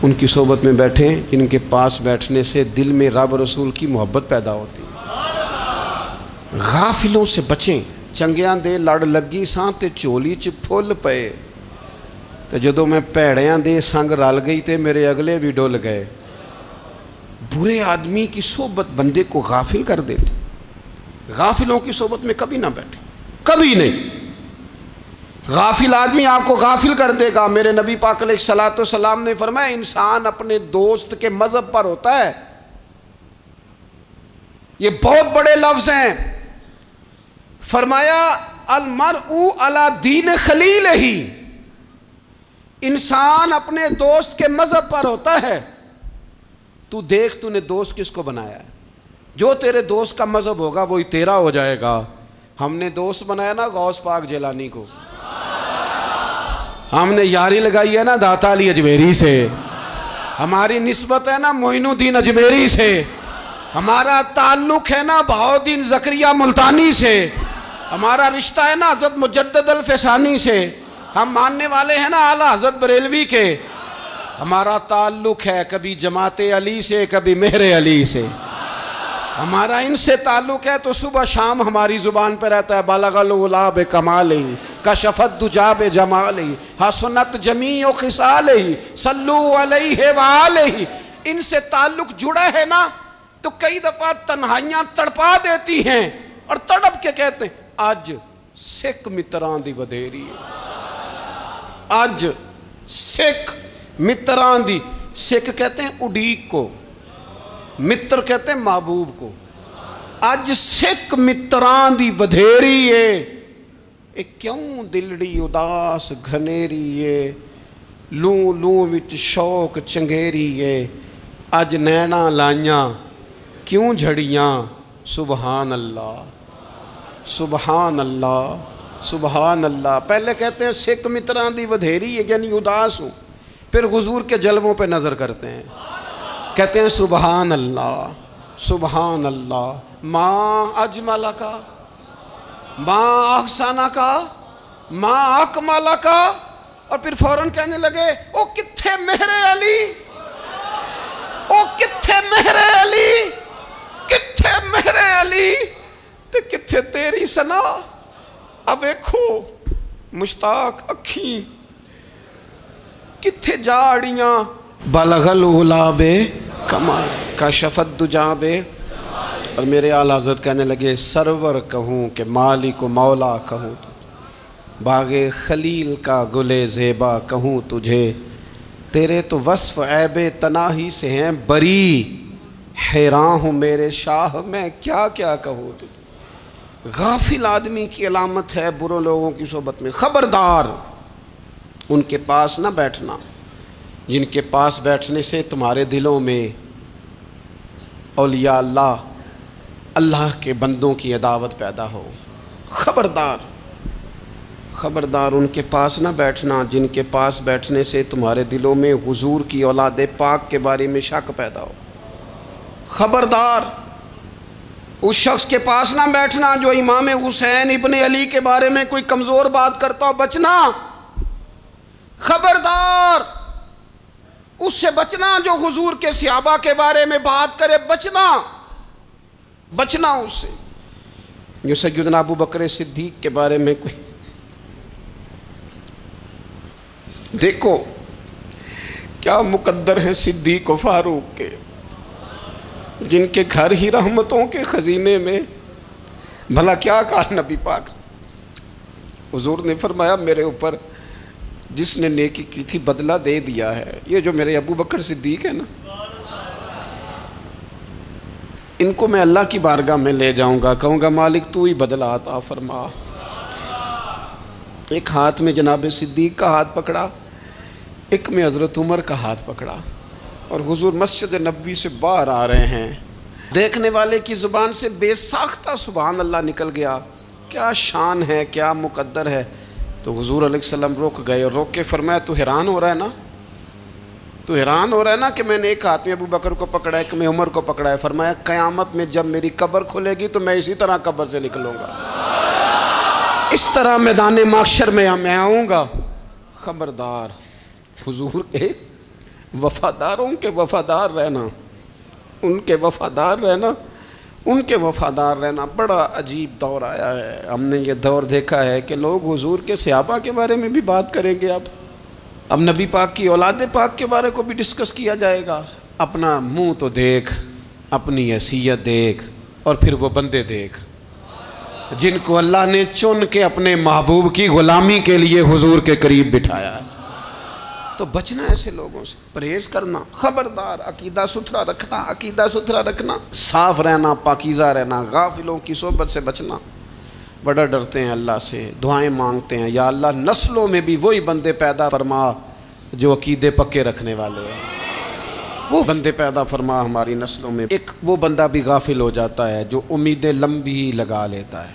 [SPEAKER 1] ان کی صحبت میں بیٹھیں جن کے پاس بیٹھنے سے دل میں رب رسول کی محبت پیدا ہوتی ہے۔ غافلوں سے بچیں۔ چنگیاں دے لڑ لگی ساں تے چولی چ پھل پئے، تے جدوں میں پیڑیاں دے سنگ رل گئی تے میرے اگلے بھی ڈول گئے۔ برے آدمی کی صحبت بندے کو غافل کر دیتی۔ غافلوں کی صحبت میں کبھی نہ بیٹھیں، کبھی نہیں۔ غافل آدمی آپ کو غافل کر دے گا۔ میرے نبی پاک علیہ الصلوۃ والسلام نے فرمایا انسان اپنے دوست کے مذہب پر ہوتا ہے۔ یہ بہت بڑے لفظ ہیں۔ فرمایا المرء علی دین خلیلہ، انسان اپنے دوست کے مذہب پر ہوتا ہے۔ تو دیکھ تو نے دوست کس کو بنایا ہے، جو تیرے دوست کا مذہب ہوگا وہی تیرا ہو جائے گا۔ ہم نے دوست بنایا نا غوث پاک جیلانی کو، ہم نے یاری لگائی ہے نا داتا علی اجمیری سے، ہماری نسبت ہے نا معین الدین اجمیری سے، ہمارا تعلق ہے نا بہاؤالدین زکریا ملتانی سے، ہمارا رشتہ ہے نا حضرت مجدد الفسانی سے، ہم ماننے والے ہیں نا اعلیٰ حضرت بریلوی کے، ہمارا تعلق ہے کبھی جماعت علی سے کبھی مہر علی سے، ہمارا ان سے تعلق ہے تو صبح شام ہماری زبان پہ رہتا ہے بالغ العلا بکمالہ کشف الدجی بجمالہ حسنت جمیع خصالہ صلو علیہ وآلہ۔ ان سے تعلق جڑا ہے نا تو کئی دفعہ تنہائیاں تڑپا دیتی ہیں اور تڑپ کے کہتے ہیں آج سکھ متران دی ودھیری ہے، آج سکھ متران دی، سکھ کہتے ہیں اڈیق کو، متر کہتے ہیں محبوب کو، آج سکھ متران دی ودھیری ہے، ایک کیوں دلڑی اداس گھنیری ہے، لوں لوں وچ شوق چنگیری ہے، آج نینا لائیاں کیوں جھڑیاں، سبحان اللہ سبحان اللہ سبحان اللہ۔ پہلے کہتے ہیں سکھ متران دی ودھیری ہے یعنی اداس ہوں، پھر حضور کے جلووں پہ نظر کرتے ہیں، کہتے ہیں سبحان اللہ سبحان اللہ، ماں اجمل کا ماں احسانہ کا ماں اکمالہ کا، اور پھر فوراً کہنے لگے او کتھے مہر علی، او کتھے مہر علی، کتھے مہر علی تے کتھے تیری سنا، اب ایکھو مشتاق اکھیں کتھے جاڑیاں، بلغ العلا بکمال کشف الدجی بے، اور میرے اعلیٰ حضرت کہنے لگے سرور کہوں کہ مالک و مولا کہوں تو، باغ خلیل کا گلے زیبا کہوں تجھے، تیرے تو وصف عیب تناہی سے ہیں بری، حیران ہوں میرے شاہ میں کیا کیا کہوں تجھے۔ غافل آدمی کی علامت ہے برے لوگوں کی صحبت میں، خبردار ان کے پاس نہ بیٹھنا جن کے پاس بیٹھنے سے تمہارے دلوں میں اولیاء اللہ اللہ کے بندوں کی عداوت پیدا ہو، خبردار خبردار ان کے پاس نہ بیٹھنا جن کے پاس بیٹھنے سے تمہارے دلوں میں حضور کی اولاد پاک کے بارے میں شک پیدا ہو، خبردار اس شخص کے پاس نہ بیٹھنا جو امام حسین ابن علی کے بارے میں کوئی کمزور بات کرتا ہو، بچنا، خبردار اس سے بچنا جو حضور کے صحابہ کے بارے میں بات کرے، بچنا بچنا اس سے، جو سیدنا ابو بکر صدیق کے بارے میں کوئی، دیکھو کیا مقدر ہیں صدیق و فاروق کے، جن کے گھر ہی رحمتوں کے خزینے میں، بھلا کیا کہا نبی پاک، حضور نے فرمایا میرے اوپر جس نے نیکی کی تھی بدلہ دے دیا ہے، یہ جو میرے ابو بکر صدیق ہے نا، ان کو میں اللہ کی بارگاہ میں لے جاؤں گا، کہوں گا مالک تو ہی بدلہ عطا فرما۔ ایک ہاتھ میں جناب صدیق کا ہاتھ پکڑا، ایک میں حضرت عمر کا ہاتھ پکڑا، اور حضور مسجد نبوی سے باہر آ رہے ہیں، دیکھنے والے کی زبان سے بے ساختہ سبحان اللہ نکل گیا، کیا شان ہے کیا مقدر ہے، تو حضور علیہ السلام رک گئے، اور روک کے فرمایا تو حیران ہو رہا ہے نا، تو حیران ہو رہا ہے نا کہ میں نے ایک ہاتھ میں ابو بکر کو پکڑا ہے، ایک میں عمر کو پکڑا ہے، فرمایا قیامت میں جب میری قبر کھلے گی تو میں اسی طرح قبر سے نکلوں گا، اس طرح میدان محشر میں آؤں گا، خبردار حضور کے وفاداروں کے وفادار رہنا، ان کے وفادار رہنا، ان کے وفادار رہنا۔ بڑا عجیب دور آیا ہے، ہم نے یہ دور دیکھا ہے کہ لوگ حضور کے صحابہ کے بارے میں بھی بات کریں گے، اب نبی پاک کی اولاد پاک کے بارے کو بھی ڈسکس کیا جائے گا۔ اپنا منہ تو دیکھ، اپنی حیثیت دیکھ، اور پھر وہ بندے دیکھ جن کو اللہ نے چن کے اپنے محبوب کی غلامی کے لیے حضور کے قریب بٹھایا ہے۔ تو بچنا ایسے لوگوں سے، پرہیز کرنا، خبردار عقیدہ ستھرا رکھنا، عقیدہ ستھرا رکھنا، صاف رہنا، پاکیزہ رہنا، غافلوں کی صحبت سے بچنا۔ بڑا ڈرتے ہیں اللہ سے، دعائیں مانگتے ہیں، یا اللہ نسلوں میں بھی وہی بندے پیدا فرما جو عقیدے پکے رکھنے والے ہیں، وہ بندے پیدا فرما ہماری نسلوں میں۔ ایک وہ بندہ بھی غافل ہو جاتا ہے جو امیدیں لمبی لگا لیتا ہے،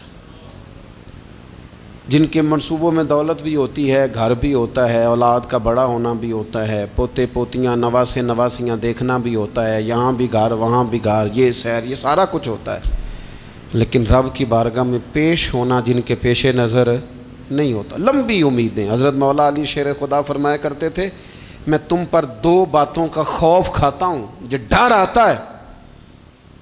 [SPEAKER 1] جن کے منصوبوں میں دولت بھی ہوتی ہے، گھر بھی ہوتا ہے، اولاد کا بڑا ہونا بھی ہوتا ہے، پوتے پوتیاں نواسے نواسیاں دیکھنا بھی ہوتا ہے، یہاں بھی گھر وہاں بھی گھر، یہ سیر، یہ سارا کچھ ہوتا ہے، لیکن رب کی بارگاہ میں پیش ہونا جن کے پیش نظر نہیں ہوتا۔ لمبی امیدیں۔ حضرت مولا علی شیر خدا فرمایا کرتے تھے، میں تم پر دو باتوں کا خوف کھاتا ہوں، جو ڈر آتا ہے،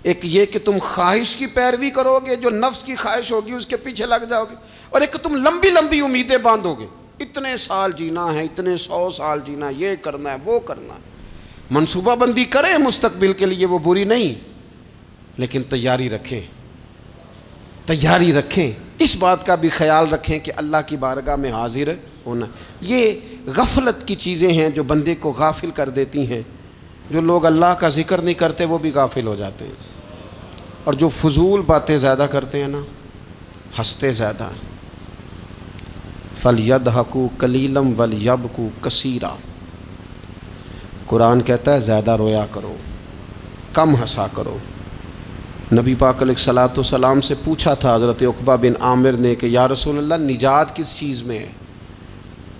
[SPEAKER 1] ایک یہ کہ تم خواہش کی پیروی کرو گے، جو نفس کی خواہش ہوگی اس کے پیچھے لگ جاؤ گے، اور ایک تم لمبی لمبی امیدیں باندھو گے، اتنے سال جینا ہے، اتنے 100 سال جینا، یہ کرنا ہے وہ کرنا ہے۔ منصوبہ بندی کریں مستقبل کے لیے، وہ بری نہیں، لیکن تیاری رکھیں، تیاری رکھیں، اس بات کا بھی خیال رکھیں کہ اللہ کی بارگاہ میں حاضر ہونا۔ یہ غفلت کی چیزیں ہیں جو بندے کو غافل کر دیتی ہیں۔ جو لوگ اللہ کا ذکر نہیں کرتے وہ بھی غافل ہو جاتے ہیں، اور جو فضول باتیں زیادہ کرتے ہیں نا، ہنستے زیادہ ہیں۔ فَلْيَضْحَكُوا قَلِيلًا وَلْيَبْكُوا كَثِيرًا، قرآن کہتا ہے زیادہ رویا کرو، کم ہنسا کرو۔ نبی پاک علیہ الصلوۃ والسلام سے پوچھا تھا حضرت عقبہ بن عامر نے کہ یا رسول اللہ نجات کس چیز میں ہے؟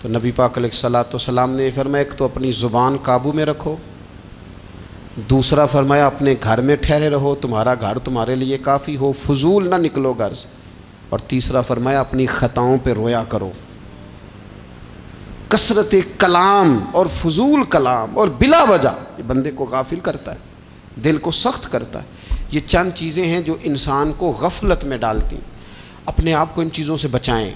[SPEAKER 1] تو نبی پاک علیہ الصلوۃ والسلام نے فرمایا ایک تو اپنی زبان قابو میں رکھو، دوسرا فرمایا اپنے گھر میں ٹھہرے رہو، تمہارا گھر تمہارے لیے کافی ہو، فضول نہ نکلو گھر سے، اور تیسرا فرمایا اپنی خطاؤں پہ رویا کرو۔ کثرت کلام اور فضول کلام اور بلا وجہ یہ بندے کو غافل کرتا ہے، دل کو سخت کرتا ہے۔ یہ چند چیزیں ہیں جو انسان کو غفلت میں ڈالتی ہیں۔ اپنے آپ کو ان چیزوں سے بچائیں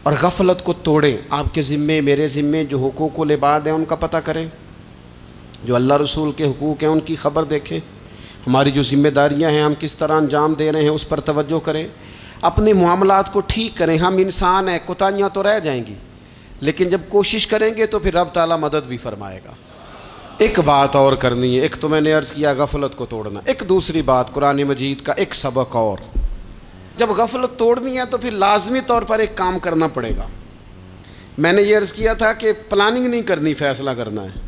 [SPEAKER 1] اور غفلت کو توڑیں۔ آپ کے ذمے، میرے ذمے جو حقوق العباد ہیں ان کا پتہ کریں، جو اللہ رسول کے حقوق ہیں ان کی خبر دیکھیں، ہماری جو ذمہ داریاں ہیں ہم کس طرح انجام دے رہے ہیں اس پر توجہ کریں، اپنے معاملات کو ٹھیک کریں۔ ہم انسان ہیں، کوتاہیاں تو رہ جائیں گی، لیکن جب کوشش کریں گے تو پھر رب تعالیٰ مدد بھی فرمائے گا۔ ایک بات اور کرنی ہے، ایک تو میں نے عرض کیا غفلت کو توڑنا، ایک دوسری بات قرآن مجید کا ایک سبق اور، جب غفلت توڑنی ہے تو پھر لازمی طور پر ایک کام کرنا پڑے گا۔ میں نے یہ عرض کیا تھا کہ پلاننگ نہیں کرنی، فیصلہ کرنا ہے۔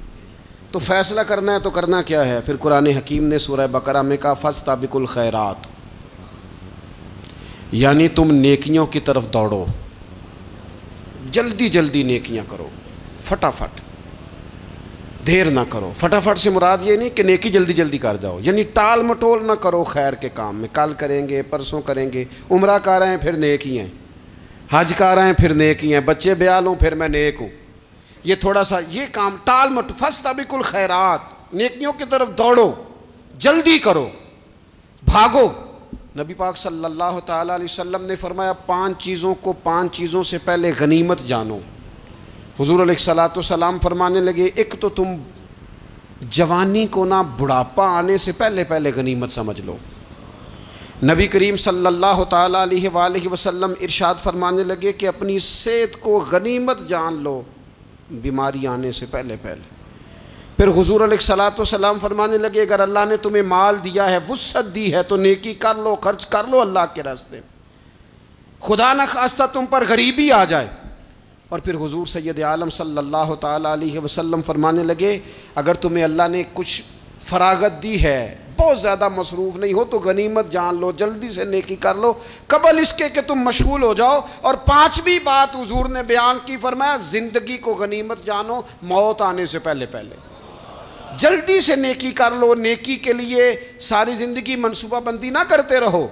[SPEAKER 1] تو فیصلہ کرنا ہے تو کرنا کیا ہے؟ پھر قرآن حکیم نے سورہ بقرہ میں کہا فَاسْتَبِقُوا الْخَيْرَاتِ، یعنی تم نیکیوں کی طرف دوڑو، جلدی جلدی نیکیاں کرو، فٹافٹ، دیر نہ کرو۔ فٹافٹ سے مراد یہ نہیں کہ نیکی جلدی جلدی کر جاؤ، یعنی ٹال مٹول نہ کرو خیر کے کام میں، کل کریں گے پرسوں کریں گے، عمرہ کر رہے ہیں پھر نیکی ہیں، حج کر رہے ہیں پھر نیکی ہیں، بچے بیال ہوں پھر میں نیک ہوں، یہ تھوڑا سا یہ کام ٹال مٹ۔ فاستبقوا الخیرات، نیکیوں کی طرف دوڑو، جلدی کرو، بھاگو۔ نبی پاک صلی اللہ تعالیٰ علیہ وسلم نے فرمایا 5 چیزوں سے پہلے غنیمت جانو۔ حضور علیہ الصلوۃ والسلام فرمانے لگے ایک تو تم جوانی کو نہ بڑھاپا آنے سے پہلے پہلے غنیمت سمجھ لو۔ نبی کریم صلی اللہ تعالیٰ علیہ وآلہ وسلم ارشاد فرمانے لگے کہ اپنی صحت کو غنیمت جان لو بیماری آنے سے پہلے پہلے۔ پھر حضور علیہ الصلوۃ والسلام فرمانے لگے اگر اللہ نے تمہیں مال دیا ہے، وسعت دی ہے، تو نیکی کر لو، خرچ کر لو اللہ کے راستے میں، خدا نہ خواستہ تم پر غریبی آ جائے۔ اور پھر حضور سید عالم صلی اللہ تعالیٰ علیہ وسلم فرمانے لگے اگر تمہیں اللہ نے کچھ فراغت دی ہے، بہت زیادہ مصروف نہیں ہو، تو غنیمت جان لو، جلدی سے نیکی کر لو قبل اس کے کہ تم مشغول ہو جاؤ۔ اور 5ویں بات حضور نے بیان کی، فرمایا زندگی کو غنیمت جانو موت آنے سے پہلے پہلے، جلدی سے نیکی کر لو۔ نیکی کے لیے ساری زندگی منصوبہ بندی نہ کرتے رہو،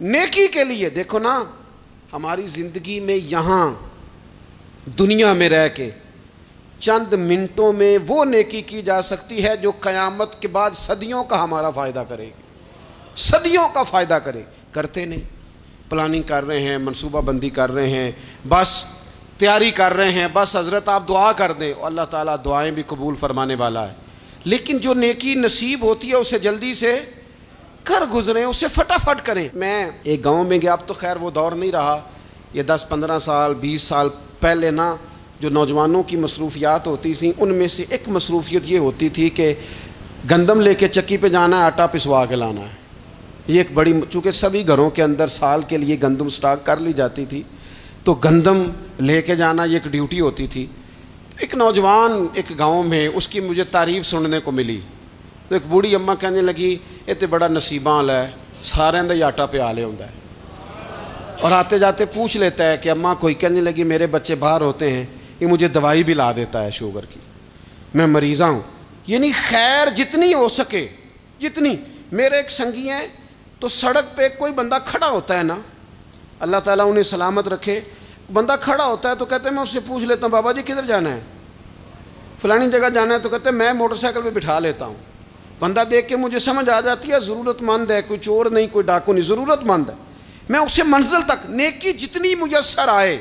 [SPEAKER 1] نیکی کے لیے دیکھو نا، ہماری زندگی میں یہاں دنیا میں رہ کے چند منٹوں میں وہ نیکی کی جا سکتی ہے جو قیامت کے بعد صدیوں کا ہمارا فائدہ کرے گی، صدیوں کا فائدہ کرتے نہیں۔ پلاننگ کر رہے ہیں، منصوبہ بندی کر رہے ہیں، بس تیاری کر رہے ہیں، بس حضرت آپ دعا کر دیں، اللہ تعالیٰ دعائیں بھی قبول فرمانے والا ہے، لیکن جو نیکی نصیب ہوتی ہے اسے جلدی سے کر گزریں، اسے فٹافٹ کریں۔ میں ایک گاؤں میں گیا، اب تو خیر وہ دور نہیں رہا، یہ 10-15 سال 20 سال پہلے نا جو نوجوانوں کی مصروفیات ہوتی تھیں ان میں سے ایک مصروفیت یہ ہوتی تھی کہ گندم لے کے چکی پہ جانا ہے، آٹا پسوا کے لانا ہے۔ یہ ایک بڑی، چونکہ سبھی گھروں کے اندر سال کے لیے گندم سٹاک کر لی جاتی تھی، تو گندم لے کے جانا یہ ایک ڈیوٹی ہوتی تھی۔ ایک نوجوان ایک گاؤں میں، اس کی مجھے تعریف سننے کو ملی، تو ایک بوڑھی اماں کہنے لگی یہ تو بڑا نصیباں والا ہے، سارے دا آٹا پیا لے ہوندا ہے۔ اور آتے جاتے پوچھ لیتا ہے کہ اماں کوئی کہنے لگی میرے بچے باہر ہوتے ہیں، یہ مجھے دوائی بھی لا دیتا ہے شوگر کی، میں مریضہ ہوں. یعنی خیر جتنی ہو سکے جتنی. میرے ایک سنگی ہیں تو سڑک پہ کوئی بندہ کھڑا ہوتا ہے نا، اللہ تعالیٰ انہیں سلامت رکھے، بندہ کھڑا ہوتا ہے تو کہتے ہیں میں اس سے پوچھ لیتا ہوں بابا جی کدھر جانا ہے، فلانی جگہ جانا ہے، تو کہتے ہیں میں موٹر سائیکل پہ بٹھا لیتا ہوں. بندہ دیکھ کے مجھے سمجھ آ جاتی ہے ضرورت مند ہے، کوئی چور نہیں کوئی ڈاکو نہیں، ضرورت مند ہے. میں اسے منزل تک نیکی جتنی میسر آئے،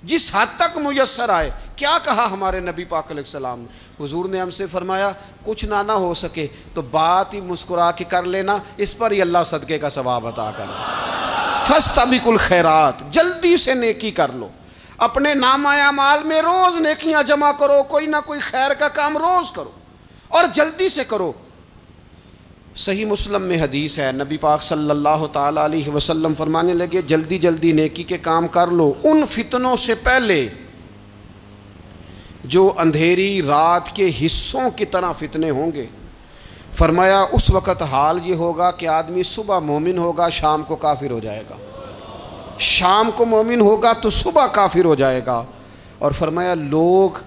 [SPEAKER 1] جس حد تک میسر آئے. کیا کہا ہمارے نبی پاک علیہ السلام نے؟ حضور نے ہم سے فرمایا کچھ نہ ہو سکے تو بات ہی مسکرا کے کر لینا، اس پر ہی اللہ صدقے کا ثواب عطا کر دے. فاستبقوا الخیرات، جلدی سے نیکی کر لو. اپنے نامہ اعمال میں روز نیکیاں جمع کرو، کوئی نہ کوئی خیر کا کام روز کرو اور جلدی سے کرو. صحیح مسلم میں حدیث ہے، نبی پاک صلی اللہ تعالیٰ علیہ وسلم فرمانے لگے جلدی جلدی نیکی کے کام کر لو ان فتنوں سے پہلے جو اندھیری رات کے حصوں کی طرح فتنے ہوں گے. فرمایا اس وقت حال یہ ہوگا کہ آدمی صبح مومن ہوگا شام کو کافر ہو جائے گا، شام کو مومن ہوگا تو صبح کافر ہو جائے گا. اور فرمایا لوگ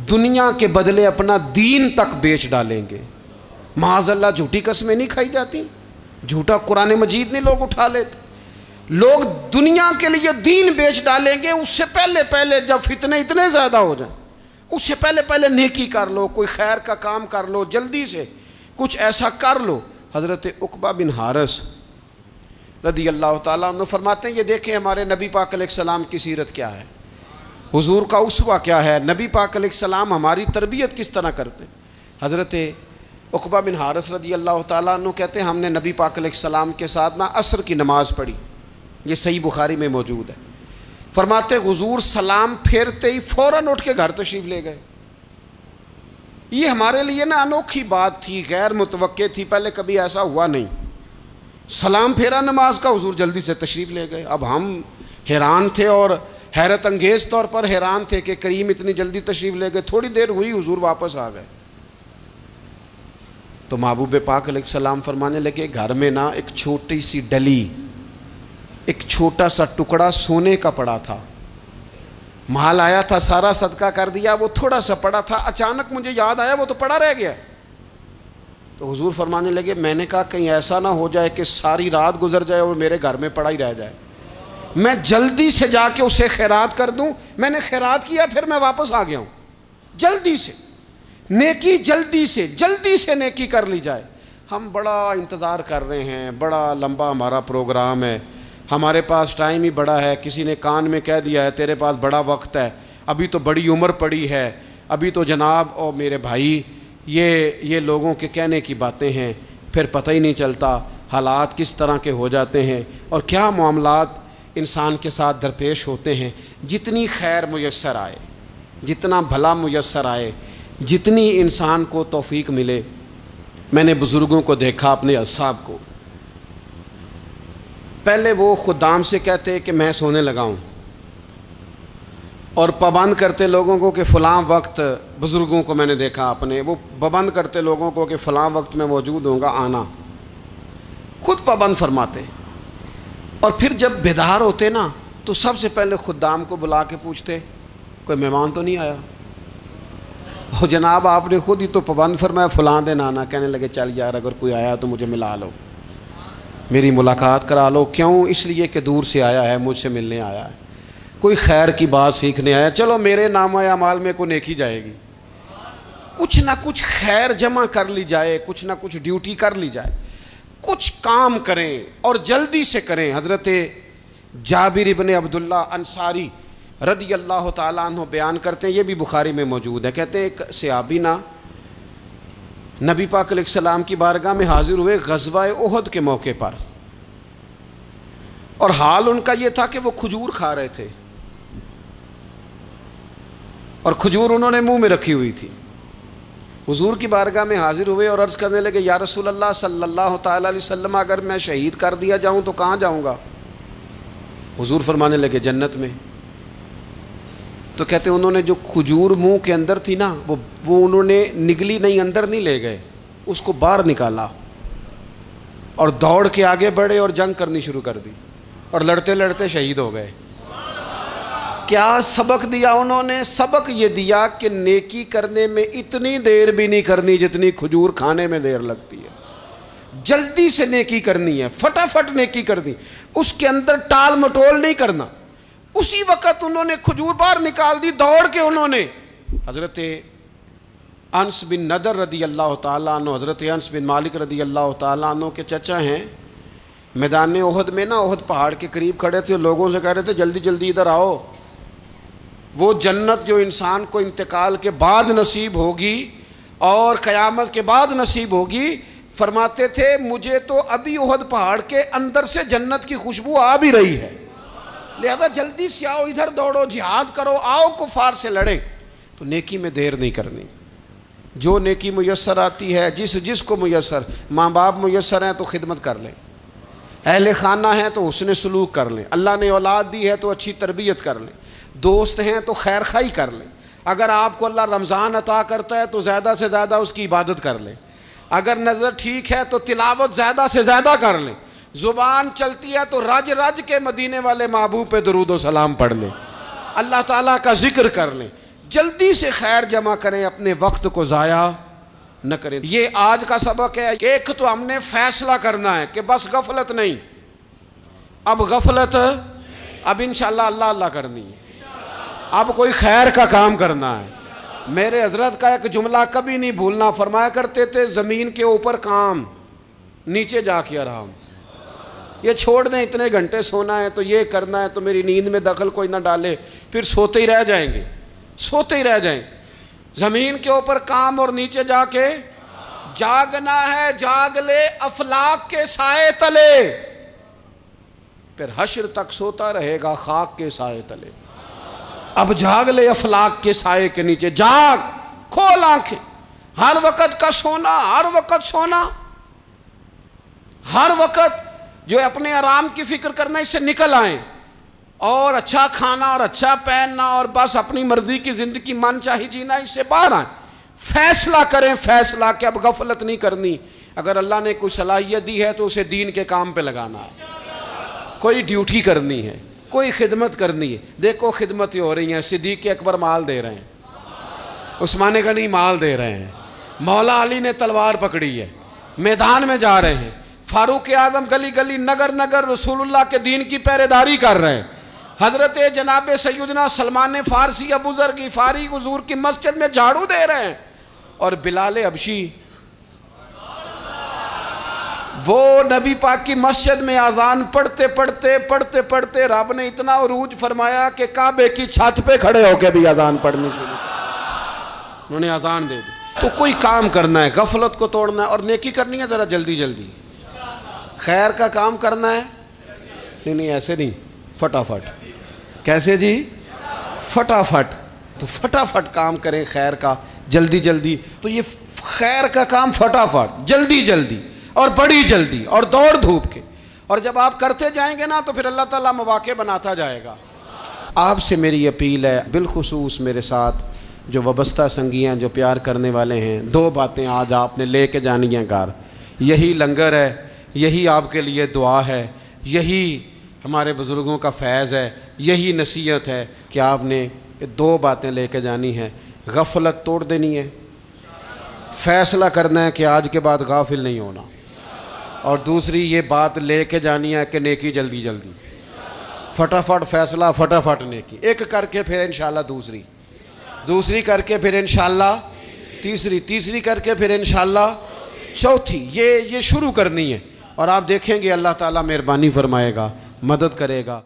[SPEAKER 1] دنیا کے بدلے اپنا دین تک بیچ ڈالیں گے. معاذ اللہ جھوٹی قسمیں نہیں کھائی جاتی، جھوٹا قرآن مجید نہیں لوگ اٹھا لیتے. لوگ دنیا کے لیے دین بیچ ڈالیں گے. اس سے پہلے جب فتنے اتنے زیادہ ہو جائیں اس سے پہلے نیکی کر لو، کوئی خیر کا کام کر لو، جلدی سے کچھ ایسا کر لو. حضرت عقبہ بن حارث رضی اللہ تعالیٰ عنہ فرماتے ہیں یہ دیکھیں ہمارے نبی پاک علیہ السلام کی سیرت کیا ہے، حضور کا اسوہ کیا ہے، نبی پاک علیہ السلام ہماری تربیت کس طرح کرتے ہیں. حضرت عقبہ بن حارث رضی اللہ تعالیٰ عنہ کہتے ہیں ہم نے نبی پاک علیہ السلام کے ساتھ نا عصر کی نماز پڑھی، یہ صحیح بخاری میں موجود ہے. فرماتے حضور سلام پھیرتے ہی فوراً اٹھ کے گھر تشریف لے گئے. یہ ہمارے لیے نا انوکھی بات تھی، غیر متوقع تھی، پہلے کبھی ایسا ہوا نہیں. سلام پھیرا نماز کا، حضور جلدی سے تشریف لے گئے. اب ہم حیران تھے اور حیرت انگیز طور پر حیران تھے کہ کریم اتنی جلدی تشریف لے گئے. تھوڑی دیر ہوئی حضور واپس آ گئے تو محبوب پاک علیہ السلام فرمانے لگے گھر میں نا ایک چھوٹی سی ڈلی، ایک چھوٹا سا ٹکڑا سونے کا پڑا تھا، مال آیا تھا سارا صدقہ کر دیا، وہ تھوڑا سا پڑا تھا، اچانک مجھے یاد آیا وہ تو پڑا رہ گیا. تو حضور فرمانے لگے میں نے کہا کہیں ایسا نہ ہو جائے کہ ساری رات گزر جائے اور میرے گھر میں پڑا ہی رہ جائے، میں جلدی سے جا کے اسے خیرات کر دوں. میں نے خیرات کیا پھر میں واپس آ گیا ہوں. جلدی سے نیکی، جلدی سے نیکی کر لی جائے. ہم بڑا انتظار کر رہے ہیں، بڑا لمبا ہمارا پروگرام ہے، ہمارے پاس ٹائم ہی بڑا ہے. کسی نے کان میں کہہ دیا ہے تیرے پاس بڑا وقت ہے، ابھی تو بڑی عمر پڑی ہے، ابھی تو جناب او میرے بھائی یہ لوگوں کے کہنے کی باتیں ہیں. پھر پتہ ہی نہیں چلتا حالات کس طرح کے ہو جاتے ہیں اور کیا معاملات انسان کے ساتھ درپیش ہوتے ہیں. جتنی خیر میسر آئے، جتنا بھلا میسر آئے، جتنی انسان کو توفیق ملے. میں نے بزرگوں کو دیکھا، اپنے اصحاب کو، پہلے وہ خدام سے کہتے کہ میں سونے لگا ہوں اور پابند کرتے لوگوں کو کہ فلاں وقت، بزرگوں کو میں نے دیکھا اپنے، وہ پابند کرتے لوگوں کو کہ فلاں وقت میں موجود ہوں گا آنا، خود پابند فرماتے. اور پھر جب بیدار ہوتے نا تو سب سے پہلے خدام کو بلا کے پوچھتے کوئی مہمان تو نہیں آیا؟ وہ جناب آپ نے خود ہی تو پابند فرمایا فلاں دن آنا. کہنے لگے چل یار اگر کوئی آیا تو مجھے ملا لو، میری ملاقات کرا لو. کیوں؟ اس لیے کہ دور سے آیا ہے، مجھ سے ملنے آیا ہے، کوئی خیر کی بات سیکھنے آیا. چلو میرے نامہ اعمال میں کوئی نیکی جائے گی، کچھ نہ کچھ خیر جمع کر لی جائے، کچھ نہ کچھ ڈیوٹی کر لی جائے، کچھ کام کریں اور جلدی سے کریں. حضرت جابر ابن عبداللہ انصاری رضی اللہ تعالیٰ عنہ بیان کرتے ہیں، یہ بھی بخاری میں موجود ہے. کہتے ہیں ایک صحابی نا نبی پاک علیہ السلام کی بارگاہ میں حاضر ہوئے غزوہ احد کے موقع پر، اور حال ان کا یہ تھا کہ وہ کھجور کھا رہے تھے اور کھجور انہوں نے منہ میں رکھی ہوئی تھی. حضور کی بارگاہ میں حاضر ہوئے اور عرض کرنے لگے یا رسول اللہ صلی اللہ تعالیٰ علیہ وسلم اگر میں شہید کر دیا جاؤں تو کہاں جاؤں گا؟ حضور فرمانے لگے جنت میں. تو کہتے ہیں انہوں نے جو کھجور منہ کے اندر تھی نا وہ انہوں نے نگلی نہیں، اندر نہیں لے گئے، اس کو باہر نکالا اور دوڑ کے آگے بڑھے اور جنگ کرنی شروع کر دی. اور لڑتے لڑتے شہید ہو گئے۔ کیا سبق دیا انہوں نے؟ سبق یہ دیا کہ نیکی کرنے میں اتنی دیر بھی نہیں کرنی جتنی کھجور کھانے میں دیر لگتی ہے۔ جلدی سے نیکی کرنی ہے، فٹافٹ نیکی کرنی، اس کے اندر ٹال مٹول نہیں کرنا۔ اسی وقت انہوں نے کھجور باہر نکال دی، دوڑ کے انہوں نے حضرت انس بن نضر رضی اللہ تعالیٰ عنہ، حضرت انس بن مالک رضی اللہ تعالیٰ عنہ کے چچا ہیں، میدان احد میں نا، احد پہاڑ کے قریب کھڑے تھے، لوگوں سے کہہ رہے تھے جلدی جلدی ادھر آؤ، وہ جنت جو انسان کو انتقال کے بعد نصیب ہوگی اور قیامت کے بعد نصیب ہوگی، فرماتے تھے مجھے تو ابھی احد پہاڑ کے اندر سے جنت کی خوشبو آ بھی رہی ہے، لہذا جلدی سے آؤ، ادھر دوڑو، جہاد کرو، آؤ کفار سے لڑیں۔ تو نیکی میں دیر نہیں کرنی، جو نیکی میسر آتی ہے، جس کو میسر، ماں باپ میسر ہیں تو خدمت کر لیں، اہل خانہ ہیں تو حسن سلوک کر لیں، اللہ نے اولاد دی ہے تو اچھی تربیت کر لیں، دوست ہیں تو خیر خواہی کر لیں، اگر آپ کو اللہ رمضان عطا کرتا ہے تو زیادہ سے زیادہ اس کی عبادت کر لیں، اگر نظر ٹھیک ہے تو تلاوت زیادہ سے زیادہ کر لیں، زبان چلتی ہے تو رج رج کے مدینے والے محبوب پہ درود و سلام پڑھ لیں، اللہ تعالیٰ کا ذکر کر لیں، جلدی سے خیر جمع کریں، اپنے وقت کو ضائع نہ کریں۔ یہ آج کا سبق ہے۔ ایک تو ہم نے فیصلہ کرنا ہے کہ بس غفلت نہیں، اب غفلت، اب انشاءاللہ اللہ اللہ کرنی ہے، اب کوئی خیر کا کام کرنا ہے۔ میرے حضرت کا ایک جملہ کبھی نہیں بھولنا، فرمایا کرتے تھے زمین کے اوپر کام، نیچے جا کے آرام۔ یہ چھوڑ دیں، اتنے گھنٹے سونا ہے تو یہ کرنا ہے تو میری نیند میں دخل کوئی نہ ڈالے، پھر سوتے ہی رہ جائیں گے، سوتے ہی رہ جائیں۔ زمین کے اوپر کام اور نیچے جا کے جاگنا ہے، جاگ لے افلاک کے سائے تلے، پھر حشر تک سوتا رہے گا خاک کے سائے تلے۔ اب جاگ لے افلاک کے سائے کے نیچے، جاگ، کھول آنکھیں، ہر وقت کا سونا، ہر وقت سونا، ہر وقت جو اپنے آرام کی فکر کرنا، اس سے نکل آئیں، اور اچھا کھانا اور اچھا پہننا اور بس اپنی مرضی کی زندگی من چاہی جینا، اس سے باہر آئیں، فیصلہ کریں، فیصلہ کہ اب غفلت نہیں کرنی۔ اگر اللہ نے کوئی صلاحیت دی ہے تو اسے دین کے کام پہ لگانا ہے، کوئی ڈیوٹی کرنی ہے، کوئی خدمت کرنی ہے۔ دیکھو خدمتیں ہو رہی ہیں، صدیق اکبر مال دے رہے ہیں، عثمان غنی مال دے رہے ہیں، مولا علی نے تلوار پکڑی ہے، میدان میں جا رہے ہیں، فاروق اعظم گلی گلی نگر نگر رسول اللہ کے دین کی پہرے داری کر رہے ہیں، حضرت جناب سیدنا سلمان فارسی ابو ذر غفاری حضور کی مسجد میں جھاڑو دے رہے ہیں، اور بلال حبشی وہ نبی پاک کی مسجد میں اذان پڑھتے پڑھتے رب نے اتنا عروج فرمایا کہ کعبے کی چھت پہ کھڑے ہو کے بھی اذان پڑھنی شروع، انہوں نے اذان دے دی۔ تو کوئی کام کرنا ہے، غفلت کو توڑنا ہے، اور نیکی کرنی ہے ذرا جلدی جلدی، خیر کا کام کرنا ہے، نہیں ایسے نہیں، فٹافٹ۔ کیسے جی؟ فٹافٹ۔ تو فٹافٹ کام کریں خیر کا، جلدی جلدی۔ تو یہ خیر کا کام فٹافٹ، جلدی جلدی اور بڑی جلدی اور دوڑ دھوپ کے، اور جب آپ کرتے جائیں گے نا تو پھر اللہ تعالیٰ مواقع بناتا جائے گا۔ آپ سے میری اپیل ہے، بالخصوص میرے ساتھ جو وابستہ سنگی ہیں، جو پیار کرنے والے ہیں، دو باتیں آج آپ نے لے کے جانی ہیں گھر۔ یہی لنگر ہے، یہی آپ کے لیے دعا ہے، یہی ہمارے بزرگوں کا فیض ہے، یہی نصیحت ہے کہ آپ نے یہ دو باتیں لے کے جانی ہیں۔ غفلت توڑ دینی ہے، فیصلہ کرنا ہے کہ آج کے بعد غافل نہیں ہونا، اور دوسری یہ بات لے کے جانی ہے کہ نیکی جلدی جلدی، فٹافٹ فیصلہ، فٹافٹ نیکی، ایک کر کے پھر انشاءاللہ دوسری کر کے پھر انشاءاللہ تیسری کر کے پھر انشاءاللہ چوتھی، یہ شروع کرنی ہے، اور آپ دیکھیں گے اللہ تعالیٰ مہربانی فرمائے گا، مدد کرے گا۔